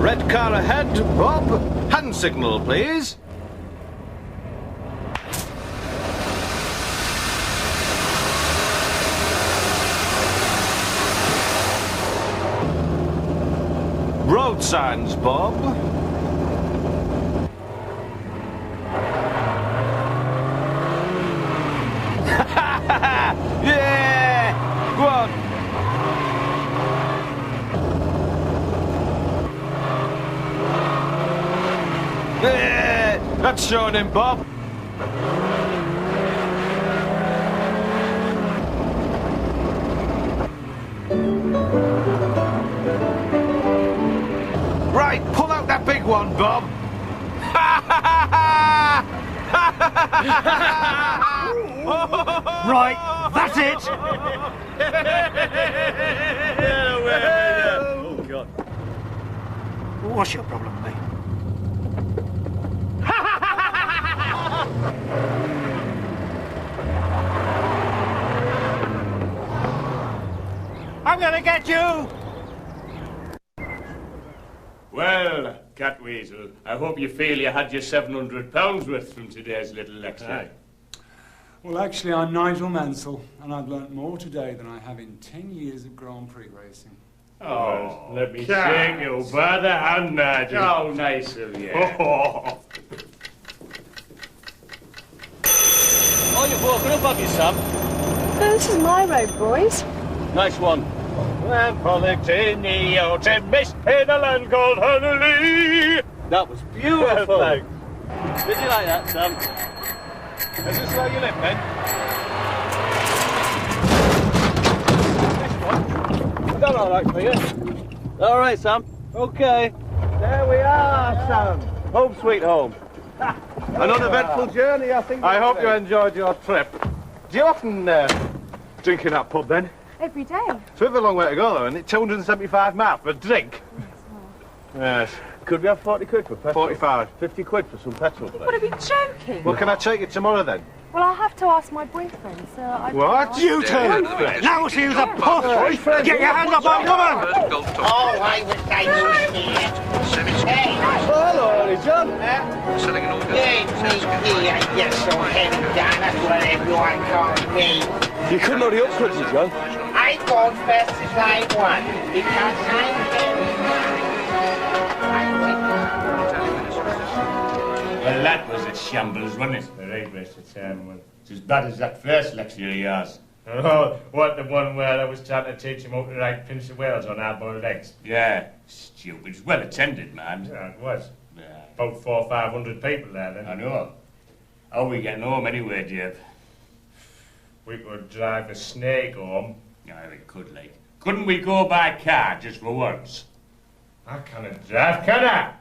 Red car ahead, Bob. Hand signal, please. Road signs, Bob. Yeah! Go on. Yeah! That's showing him, Bob. big one, Bob. Right, that's it. Oh, God. What's your problem, mate? I'm gonna get you! Well, Catweasel, I hope you feel you had your £700 worth from today's little lecture. Well, actually, I'm Nigel Mansell, and I've learnt more today than I have in 10 years of Grand Prix racing. Oh, let me shake you by the hand, Nigel. Oh, nice of you. Oh, you've woken up, have you, Sam? No, this is my road, boys. Nice one. Land product in the autumn mist in a land called Honolulu. That was beautiful. Did you like that, Sam? Is this where you live, then? Is that all right for you? All right, Sam. Okay. There we are, Sam. Home sweet home. An uneventful journey, I think. I hope you enjoyed your trip. Do you often drink in that pub, then? Every day. It's a long way to go, though, isn't it? 275 miles for a drink. Yes. Could we have 40 quid for petrol? 45. 50 quid for some petrol, please. What, are you joking? Well, can I take you tomorrow, then? Well, I'll have to ask my boyfriend, so I... What? You two! Now see who's a puss! Get your hands up on, come on! Oh, I wish I knew here. Hey! Hello, Early John. Hey, me, I get so heavy down, that's what everyone calls me. You couldn't hurry up quickly, John. I go as fast as I want, because I'm heavy. Well, that was a shambles, wasn't it? The right waste of time, well. It's as bad as that first lecture of yours. Oh, what, the one where I was trying to teach him how to write Prince of Wales on hard-boiled eggs? Yeah, stupid. It was well attended, man. Yeah, it was. Yeah. About 400 or 500 people there, then. I know. How are we getting home anyway, Dave? We could drive a snake home. Yeah, we could, like. Couldn't we go by car just for once? I can't drive, can I?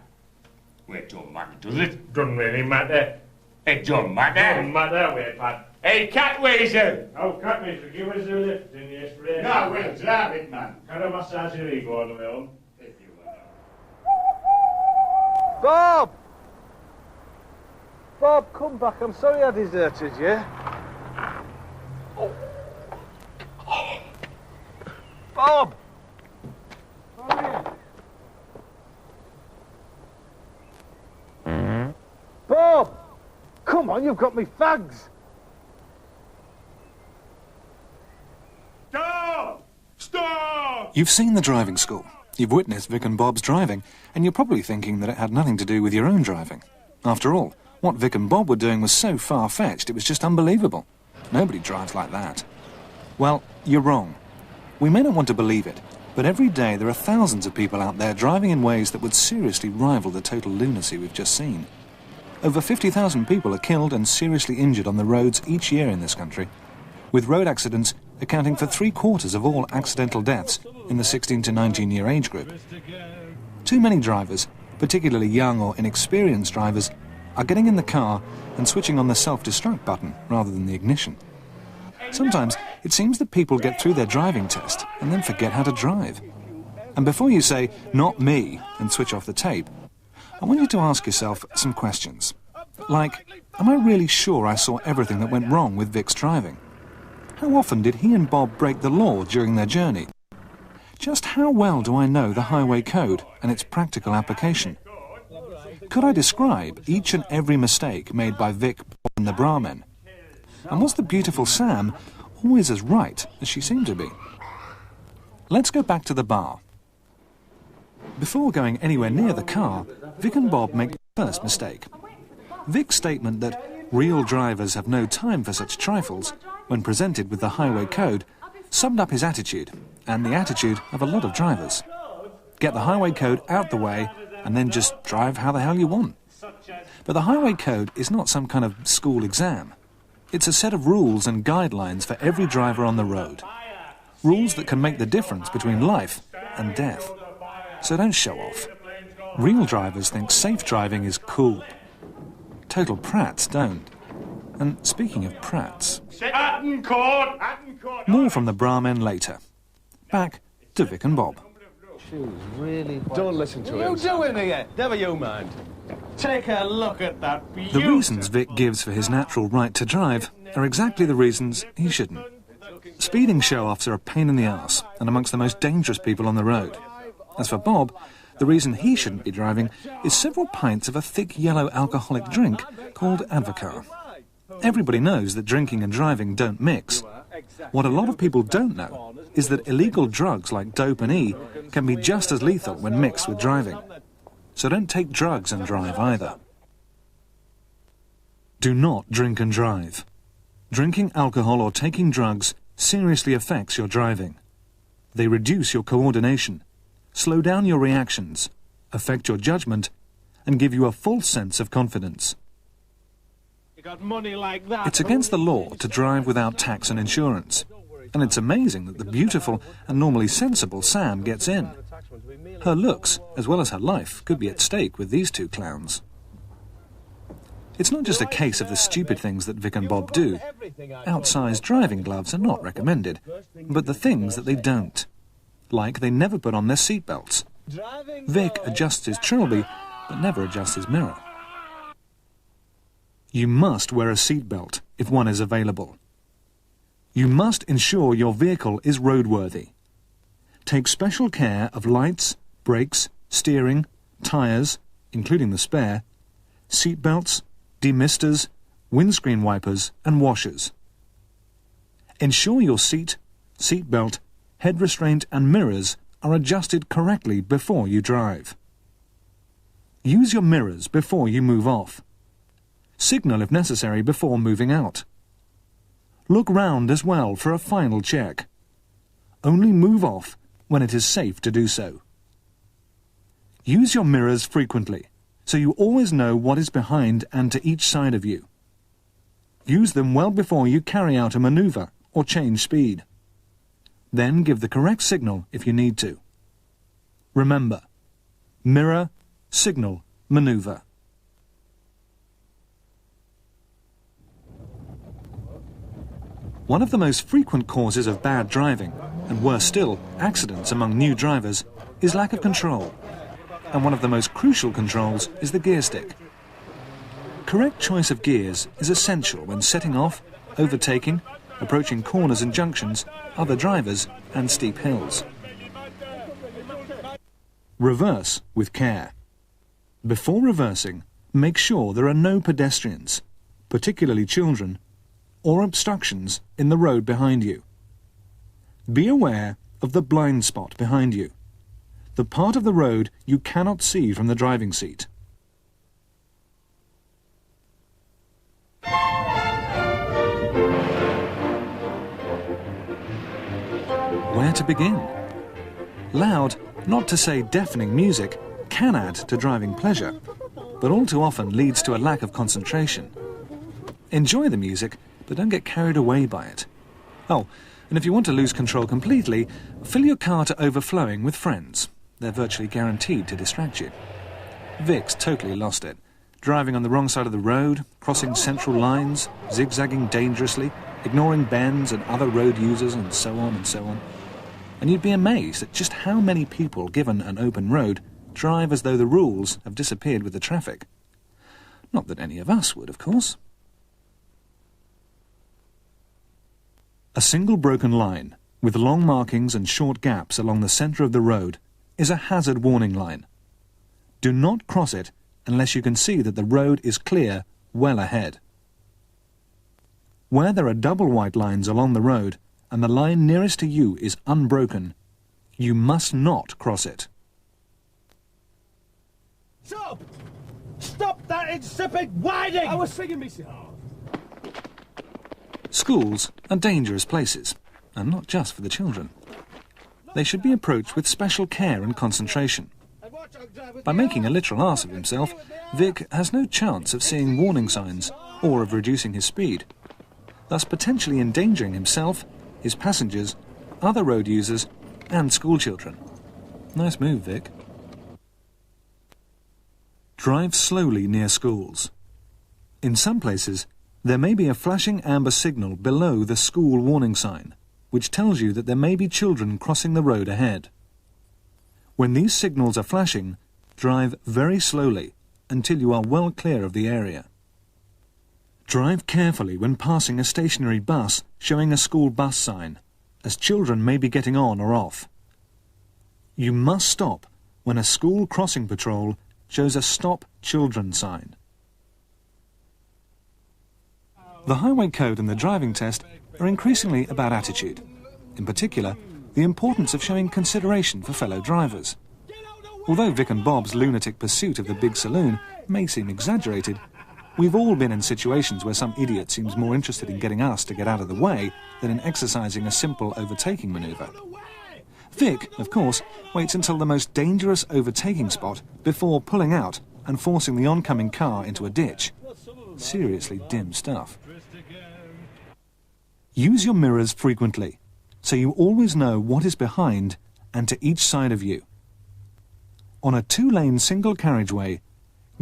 Well, it don't matter, does it? Doesn't really matter. It don't matter. Doesn't matter, wait, Pat. Hey, Catweasel! Oh, Catweasel, give us a lift in the inspiration. No, we'll drive it, man. Can I massage your ego on the way home? If you want. Bob! Bob, come back. I'm sorry I deserted you. Oh. Bob! Bob! Come on, you've got me fags! Stop! Stop! You've seen the driving school. You've witnessed Vic and Bob's driving, and you're probably thinking that it had nothing to do with your own driving. After all, what Vic and Bob were doing was so far-fetched, it was just unbelievable. Nobody drives like that. Well, you're wrong. We may not want to believe it, but every day there are thousands of people out there driving in ways that would seriously rival the total lunacy we've just seen. Over 50,000 people are killed and seriously injured on the roads each year in this country, with road accidents accounting for 3/4 of all accidental deaths in the 16 to 19-year age group. Too many drivers, particularly young or inexperienced drivers, are getting in the car and switching on the self-destruct button rather than the ignition. Sometimes it seems that people get through their driving test and then forget how to drive. And before you say, "Not me," and switch off the tape, I want you to ask yourself some questions. Like, am I really sure I saw everything that went wrong with Vic's driving? How often did he and Bob break the law during their journey? Just how well do I know the highway code and its practical application? Could I describe each and every mistake made by Vic, Bob and the Brahmin? And was the beautiful Sam always as right as she seemed to be? Let's go back to the bar. Before going anywhere near the car, Vic and Bob make the first mistake. Vic's statement that real drivers have no time for such trifles, when presented with the highway code, summed up his attitude, and the attitude of a lot of drivers. Get the highway code out the way, and then just drive how the hell you want. But the highway code is not some kind of school exam. It's a set of rules and guidelines for every driver on the road. Rules that can make the difference between life and death. So don't show off. Real drivers think safe driving is cool. Total prats don't. And speaking of prats... More from the bra men later. Back to Vic and Bob. Really don't listen to him. What are you doing here? Never you mind. Take a look at that beauty. The reasons Vic gives for his natural right to drive are exactly the reasons he shouldn't. Speeding show-offs are a pain in the arse and amongst the most dangerous people on the road. As for Bob, the reason he shouldn't be driving is several pints of a thick yellow alcoholic drink called Advocar. Everybody knows that drinking and driving don't mix. What a lot of people don't know is that illegal drugs like dope and E can be just as lethal when mixed with driving. So don't take drugs and drive either. Do not drink and drive. Drinking alcohol or taking drugs seriously affects your driving. They reduce your coordination, slow down your reactions, affect your judgment, and give you a false sense of confidence. Got money like that. It's against the law to drive without tax and insurance, and it's amazing that the beautiful and normally sensible Sam gets in. Her looks, as well as her life, could be at stake with these two clowns. It's not just a case of the stupid things that Vic and Bob do. Outsized driving gloves are not recommended, but the things that they don't. Like they never put on their seatbelts. Vic adjusts his trilby, but never adjusts his mirror. You must wear a seatbelt if one is available. You must ensure your vehicle is roadworthy. Take special care of lights, brakes, steering, tyres, including the spare, seatbelts, demisters, windscreen wipers and washers. Ensure your seat, seatbelt, head restraint and mirrors are adjusted correctly before you drive. Use your mirrors before you move off. Signal if necessary before moving out. Look round as well for a final check. Only move off when it is safe to do so. Use your mirrors frequently, so you always know what is behind and to each side of you. Use them well before you carry out a manoeuvre or change speed. Then give the correct signal if you need to. Remember, mirror, signal, manoeuvre. One of the most frequent causes of bad driving, and worse still, accidents among new drivers, is lack of control. And one of the most crucial controls is the gear stick. Correct choice of gears is essential when setting off, overtaking, approaching corners and junctions, other drivers and steep hills. Reverse with care. Before reversing, make sure there are no pedestrians, particularly children, or obstructions in the road behind you. Be aware of the blind spot behind you, the part of the road you cannot see from the driving seat. Where to begin? Loud, not to say deafening music, can add to driving pleasure, but all too often leads to a lack of concentration. Enjoy the music, but don't get carried away by it. Oh, and if you want to lose control completely, fill your car to overflowing with friends. They're virtually guaranteed to distract you. Vic's totally lost it, driving on the wrong side of the road, crossing central lines, zigzagging dangerously, ignoring bends and other road users, and so on and so on. And you'd be amazed at just how many people, given an open road, drive as though the rules have disappeared with the traffic. Not that any of us would, of course. A single broken line, with long markings and short gaps along the centre of the road, is a hazard warning line. Do not cross it unless you can see that the road is clear well ahead. Where there are double white lines along the road and the line nearest to you is unbroken, you must not cross it. Stop! Stop that insipid whining! I was singing me. Schools are dangerous places, and not just for the children. They should be approached with special care and concentration. By making a literal arse of himself, Vic has no chance of seeing warning signs or of reducing his speed, thus potentially endangering himself, his passengers, other road users and schoolchildren. Nice move, Vic. Drive slowly near schools. In some places, there may be a flashing amber signal below the school warning sign, which tells you that there may be children crossing the road ahead. When these signals are flashing, drive very slowly until you are well clear of the area. Drive carefully when passing a stationary bus showing a school bus sign, as children may be getting on or off. You must stop when a school crossing patrol shows a Stop Children sign. The highway code and the driving test are increasingly about attitude. In particular, the importance of showing consideration for fellow drivers. Although Vic and Bob's lunatic pursuit of the big saloon may seem exaggerated, we've all been in situations where some idiot seems more interested in getting us to get out of the way than in exercising a simple overtaking manoeuvre. Vic, of course, waits until the most dangerous overtaking spot before pulling out and forcing the oncoming car into a ditch. Seriously dim stuff. Use your mirrors frequently, so you always know what is behind and to each side of you. On a 2-lane single carriageway,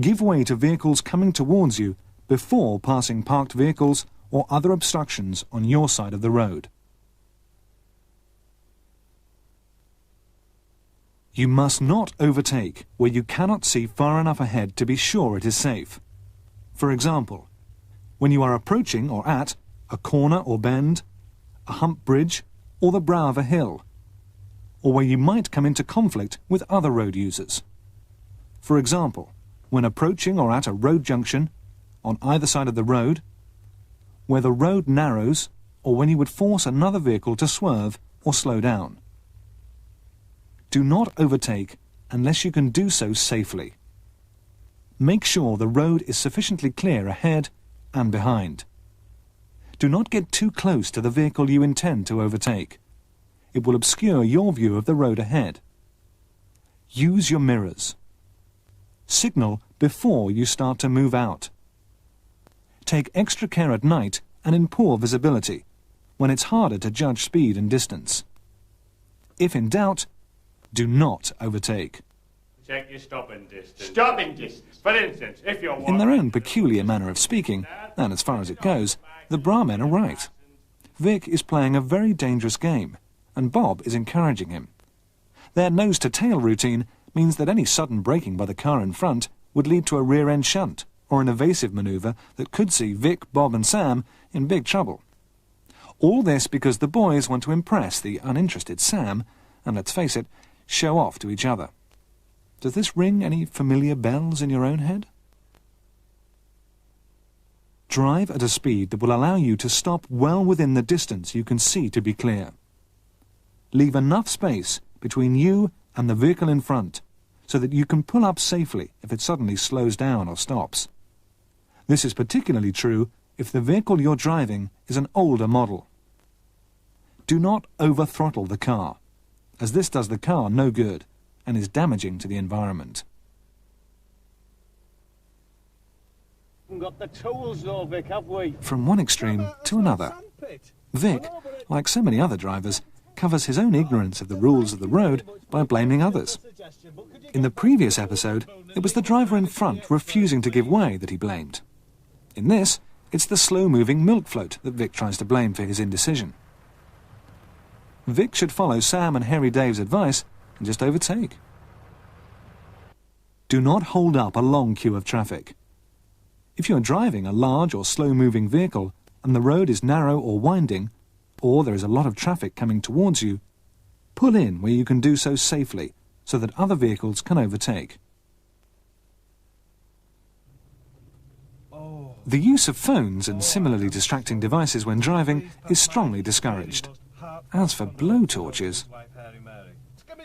give way to vehicles coming towards you before passing parked vehicles or other obstructions on your side of the road. You must not overtake where you cannot see far enough ahead to be sure it is safe. For example, when you are approaching or at a corner or bend, a hump bridge, or the brow of a hill, or where you might come into conflict with other road users. For example, when approaching or at a road junction, on either side of the road, where the road narrows, or when you would force another vehicle to swerve or slow down. Do not overtake unless you can do so safely. Make sure the road is sufficiently clear ahead and behind. Do not get too close to the vehicle you intend to overtake. It will obscure your view of the road ahead. Use your mirrors. Signal before you start to move out. Take extra care at night and in poor visibility, when it's harder to judge speed and distance. If in doubt, do not overtake. Check your stopping distance. Stopping distance. For instance, if you're In their own peculiar manner of speaking, and as far as it goes, the Brahmin are right. Vic is playing a very dangerous game, and Bob is encouraging him. Their nose-to-tail routine means that any sudden braking by the car in front would lead to a rear-end shunt, or an evasive manoeuvre that could see Vic, Bob and Sam in big trouble. All this because the boys want to impress the uninterested Sam, and let's face it, show off to each other. Does this ring any familiar bells in your own head? Drive at a speed that will allow you to stop well within the distance you can see to be clear. Leave enough space between you and the vehicle in front so that you can pull up safely if it suddenly slows down or stops. This is particularly true if the vehicle you're driving is an older model. Do not over-throttle the car, as this does the car no good and is damaging to the environment. Got the tools though, Vic, have we? From one extreme to another. Vic, like so many other drivers, covers his own ignorance of the rules of the road by blaming others. In the previous episode, it was the driver in front refusing to give way that he blamed. In this, it's the slow-moving milk float that Vic tries to blame for his indecision. Vic should follow Sam and Hairy Dave's advice and just overtake. Do not hold up a long queue of traffic. If you are driving a large or slow-moving vehicle and the road is narrow or winding, or there is a lot of traffic coming towards you, pull in where you can do so safely so that other vehicles can overtake. The use of phones and similarly distracting devices when driving is strongly discouraged. As for blowtorches...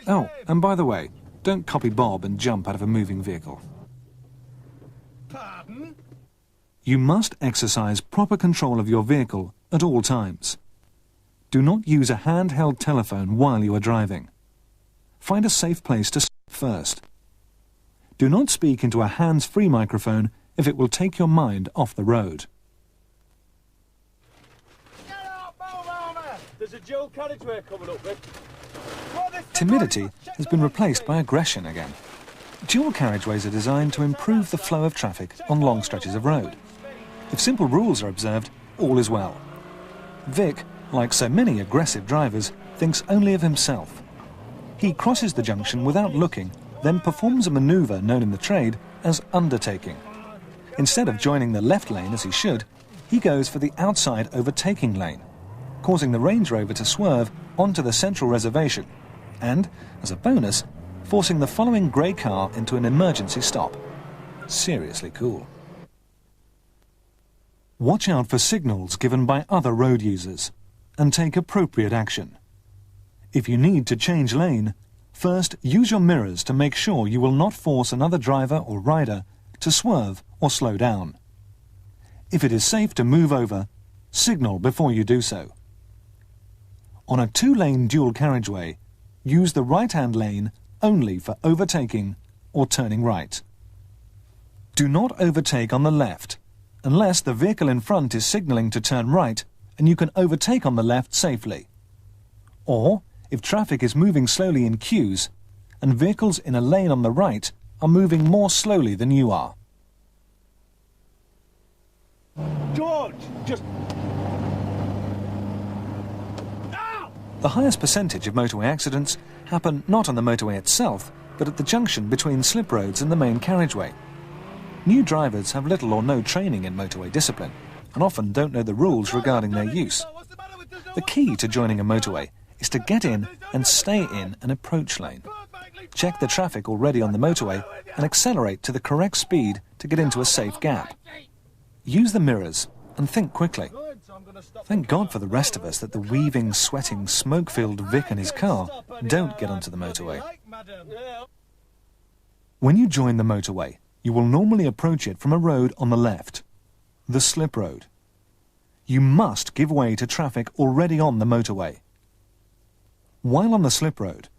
Oh, and by the way, don't copy Bob and jump out of a moving vehicle. Pardon? You must exercise proper control of your vehicle at all times. Do not use a handheld telephone while you are driving. Find a safe place to stop first. Do not speak into a hands-free microphone if it will take your mind off the road. There's a dual carriageway coming up, Vic. Timidity has been replaced by aggression again. Dual carriageways are designed to improve the flow of traffic on long stretches of road. If simple rules are observed, all is well. Vic, like so many aggressive drivers, thinks only of himself. He crosses the junction without looking, then performs a manoeuvre known in the trade as undertaking. Instead of joining the left lane as he should, he goes for the outside overtaking lane, causing the Range Rover to swerve onto the central reservation and, as a bonus, forcing the following grey car into an emergency stop. Seriously cool. Watch out for signals given by other road users and take appropriate action. If you need to change lane, first use your mirrors to make sure you will not force another driver or rider to swerve or slow down. If it is safe to move over, signal before you do so. On a two-lane dual carriageway, use the right-hand lane only for overtaking or turning right. Do not overtake on the left unless the vehicle in front is signalling to turn right and you can overtake on the left safely. Or, if traffic is moving slowly in queues and vehicles in a lane on the right are moving more slowly than you are. George, just... The highest percentage of motorway accidents happen not on the motorway itself, but at the junction between slip roads and the main carriageway. New drivers have little or no training in motorway discipline and often don't know the rules regarding their use. The key to joining a motorway is to get in and stay in an approach lane. Check the traffic already on the motorway and accelerate to the correct speed to get into a safe gap. Use the mirrors and think quickly. Thank God for the rest of us that the weaving, sweating, smoke-filled Vic and his car don't get onto the motorway. When you join the motorway, you will normally approach it from a road on the left, the slip road. You must give way to traffic already on the motorway. While on the slip road,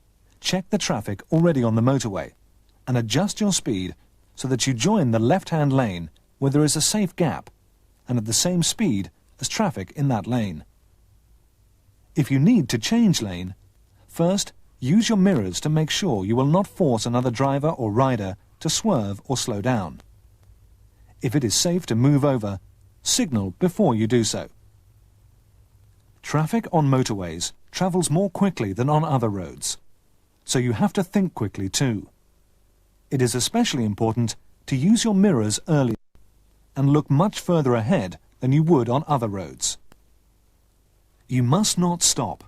check the traffic already on the motorway and adjust your speed so that you join the left-hand lane where there is a safe gap and at the same speed as traffic in that lane. If you need to change lane, first use your mirrors to make sure you will not force another driver or rider to swerve or slow down. If it is safe to move over, signal before you do so. Traffic on motorways travels more quickly than on other roads, so you have to think quickly too. It is especially important to use your mirrors early and look much further ahead than you would on other roads. You must not stop,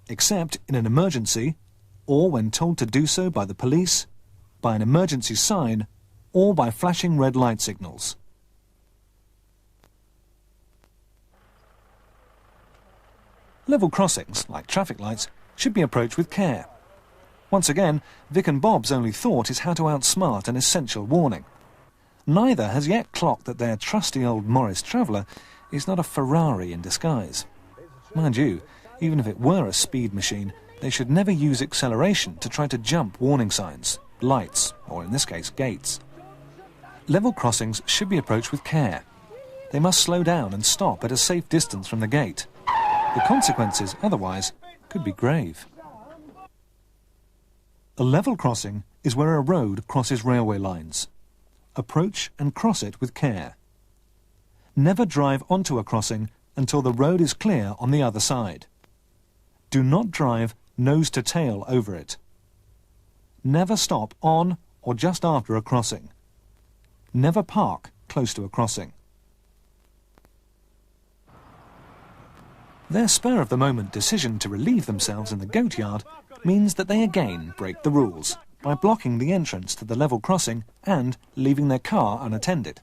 except in an emergency or when told to do so by the police, by an emergency sign, or by flashing red light signals. Level crossings, like traffic lights, should be approached with care. Once again, Vic and Bob's only thought is how to outsmart an essential warning. Neither has yet clocked that their trusty old Morris Traveller is not a Ferrari in disguise. Mind you, even if it were a speed machine, they should never use acceleration to try to jump warning signs, lights, or in this case, gates. Level crossings should be approached with care. They must slow down and stop at a safe distance from the gate. The consequences, otherwise, could be grave. A level crossing is where a road crosses railway lines. Approach and cross it with care. Never drive onto a crossing until the road is clear on the other side. Do not drive nose to tail over it. Never stop on or just after a crossing. Never park close to a crossing. Their spur-of-the-moment decision to relieve themselves in the goat yard means that they again break the rules by blocking the entrance to the level crossing and leaving their car unattended.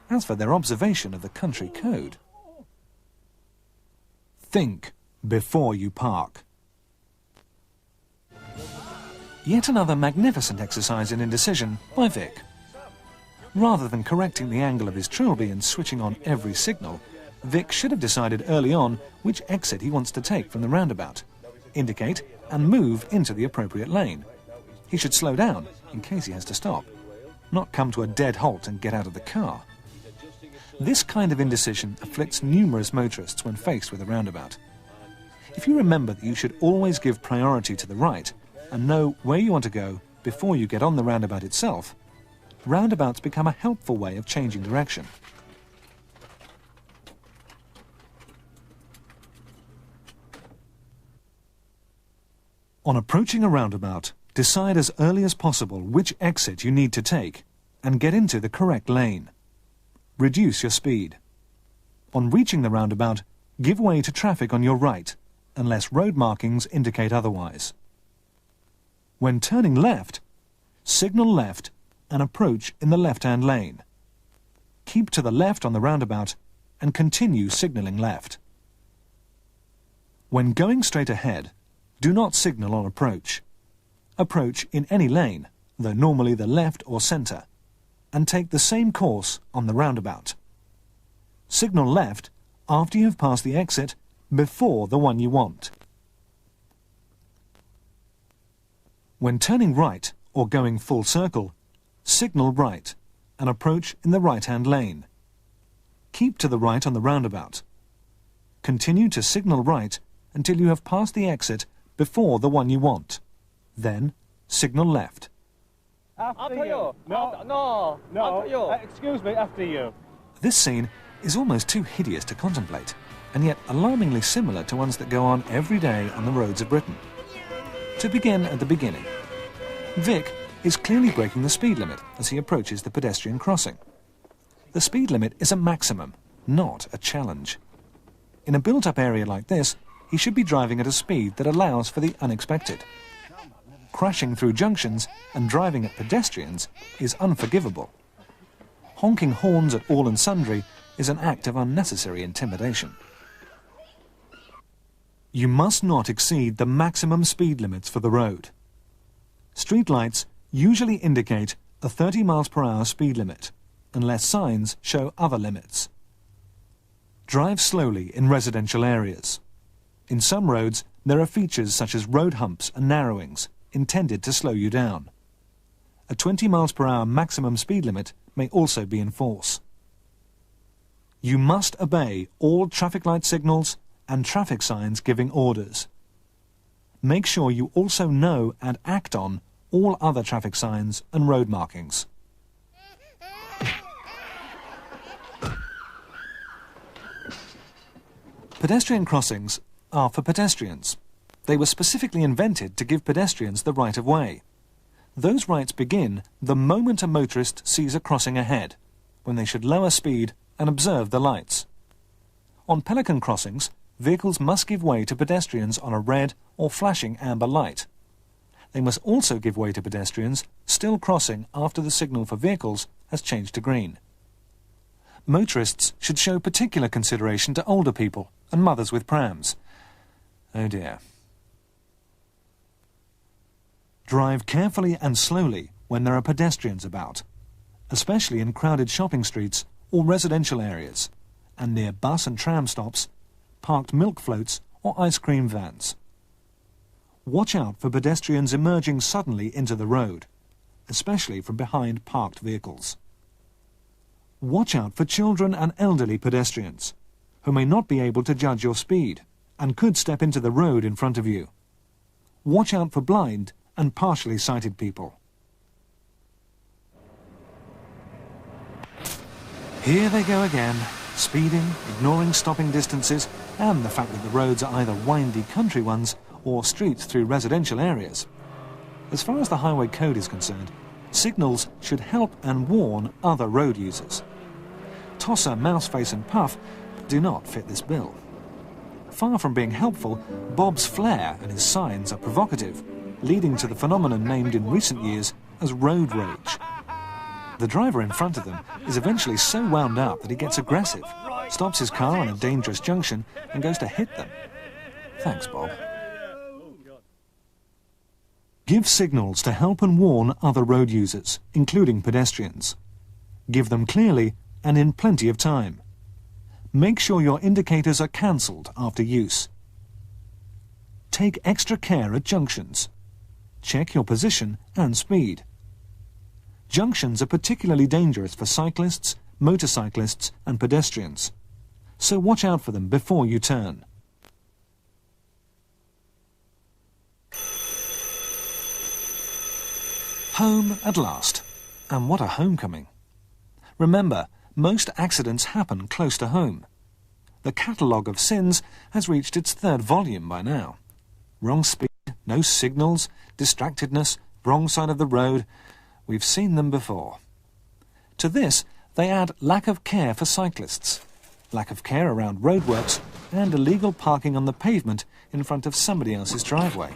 As for their observation of the country code, think before you park. Yet another magnificent exercise in indecision by Vic. Rather than correcting the angle of his trilby and switching on every signal, Vic should have decided early on which exit he wants to take from the roundabout, indicate and move into the appropriate lane. He should slow down in case he has to stop, not come to a dead halt and get out of the car. This kind of indecision afflicts numerous motorists when faced with a roundabout. If you remember that you should always give priority to the right and know where you want to go before you get on the roundabout itself, roundabouts become a helpful way of changing direction. On approaching a roundabout, decide as early as possible which exit you need to take and get into the correct lane. Reduce your speed. On reaching the roundabout, give way to traffic on your right, unless road markings indicate otherwise. When turning left, signal left and approach in the left-hand lane. Keep to the left on the roundabout and continue signalling left. When going straight ahead, do not signal on approach. Approach in any lane, though normally the left or centre, and take the same course on the roundabout. Signal left after you have passed the exit before the one you want. When turning right or going full circle, signal right and approach in the right-hand lane. Keep to the right on the roundabout. Continue to signal right until you have passed the exit before the one you want. Then, signal left. After you. No. After you. Excuse me, after you. This scene is almost too hideous to contemplate, and yet alarmingly similar to ones that go on every day on the roads of Britain. To begin at the beginning, Vic is clearly breaking the speed limit as he approaches the pedestrian crossing. The speed limit is a maximum, not a challenge. In a built-up area like this, he should be driving at a speed that allows for the unexpected. Crashing through junctions and driving at pedestrians is unforgivable. Honking horns at all and sundry is an act of unnecessary intimidation. You must not exceed the maximum speed limits for the road. Street lights usually indicate a 30 miles per hour speed limit, unless signs show other limits. Drive slowly in residential areas. In some roads, there are features such as road humps and narrowings intended to slow you down. A 20 miles per hour maximum speed limit may also be in force. You must obey all traffic light signals and traffic signs giving orders. Make sure you also know and act on all other traffic signs and road markings. Pedestrian crossings are for pedestrians. They were specifically invented to give pedestrians the right of way. Those rights begin the moment a motorist sees a crossing ahead, when they should lower speed and observe the lights. On pelican crossings, vehicles must give way to pedestrians on a red or flashing amber light. They must also give way to pedestrians still crossing after the signal for vehicles has changed to green. Motorists should show particular consideration to older people and mothers with prams. Oh dear. Drive carefully and slowly when there are pedestrians about, especially in crowded shopping streets or residential areas, and near bus and tram stops, parked milk floats or ice cream vans. Watch out for pedestrians emerging suddenly into the road, especially from behind parked vehicles. Watch out for children and elderly pedestrians, who may not be able to judge your speed and could step into the road in front of you. Watch out for blind and partially sighted people. Here they go again, speeding, ignoring stopping distances, and the fact that the roads are either windy country ones or streets through residential areas. As far as the highway code is concerned, signals should help and warn other road users. Tosser, Mouseface and Puff do not fit this bill. Far from being helpful, Bob's flair and his signs are provocative, leading to the phenomenon named in recent years as road rage. The driver in front of them is eventually so wound up that he gets aggressive, stops his car on a dangerous junction and goes to hit them. Thanks, Bob. Give signals to help and warn other road users, including pedestrians. Give them clearly and in plenty of time. Make sure your indicators are cancelled after use. Take extra care at junctions. Check your position and speed. Junctions are particularly dangerous for cyclists, motorcyclists and pedestrians, so watch out for them before you turn. Home at last. And what a homecoming. Remember, most accidents happen close to home. The catalogue of sins has reached its 3rd volume by now. Wrong speed, no signals, distractedness, wrong side of the road. We've seen them before. To this, they add lack of care for cyclists, lack of care around roadworks, and illegal parking on the pavement in front of somebody else's driveway.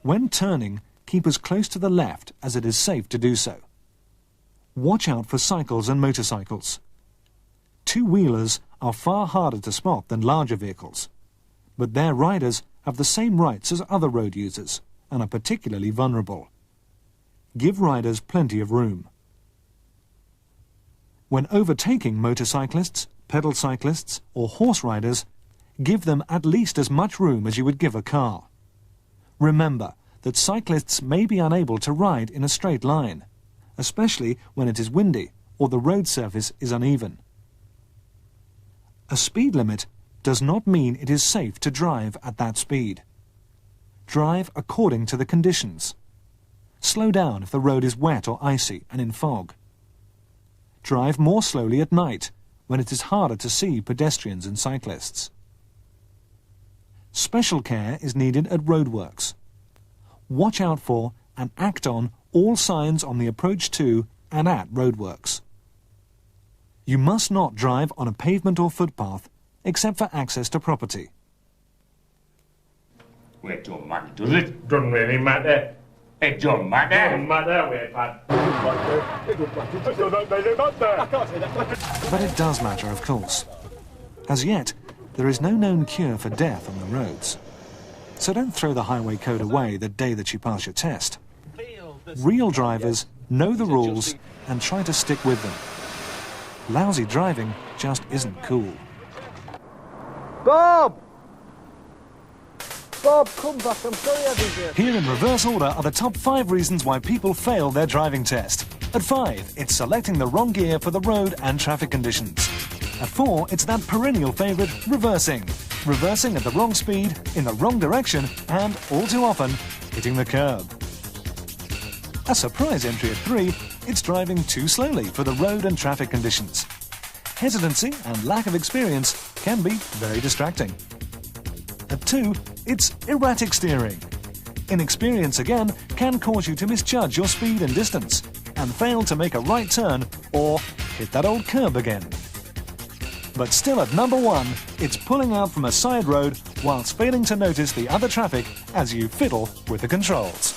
When turning, keep as close to the left as it is safe to do so. Watch out for cycles and motorcycles. Two-wheelers are far harder to spot than larger vehicles, but their riders have the same rights as other road users and are particularly vulnerable. Give riders plenty of room. When overtaking motorcyclists, pedal cyclists or horse riders, give them at least as much room as you would give a car. Remember that cyclists may be unable to ride in a straight line, especially when it is windy or the road surface is uneven. A speed limit does not mean it is safe to drive at that speed. Drive according to the conditions. Slow down if the road is wet or icy and in fog. Drive more slowly at night, when it is harder to see pedestrians and cyclists. Special care is needed at roadworks. Watch out for and act on all signs on the approach to and at roadworks. You must not drive on a pavement or footpath except for access to property. Well, it don't matter, does it? Doesn't really matter. It don't matter. Doesn't matter, wait, Pat. But it does matter, of course. As yet, there is no known cure for death on the roads. So don't throw the highway code away the day that you pass your test. Real drivers know the rules and try to stick with them. Lousy driving just isn't cool. Bob! Bob, come back. I'm sorry I didn't hear. Here in reverse order are the top 5 reasons why people fail their driving test. At 5, it's selecting the wrong gear for the road and traffic conditions. At 4, it's that perennial favourite, reversing. Reversing at the wrong speed, in the wrong direction, and, all too often, hitting the curb. A surprise entry at 3, it's driving too slowly for the road and traffic conditions. Hesitancy and lack of experience can be very distracting. At 2, it's erratic steering. Inexperience again can cause you to misjudge your speed and distance and fail to make a right turn or hit that old curb again. But still at number 1, it's pulling out from a side road whilst failing to notice the other traffic as you fiddle with the controls.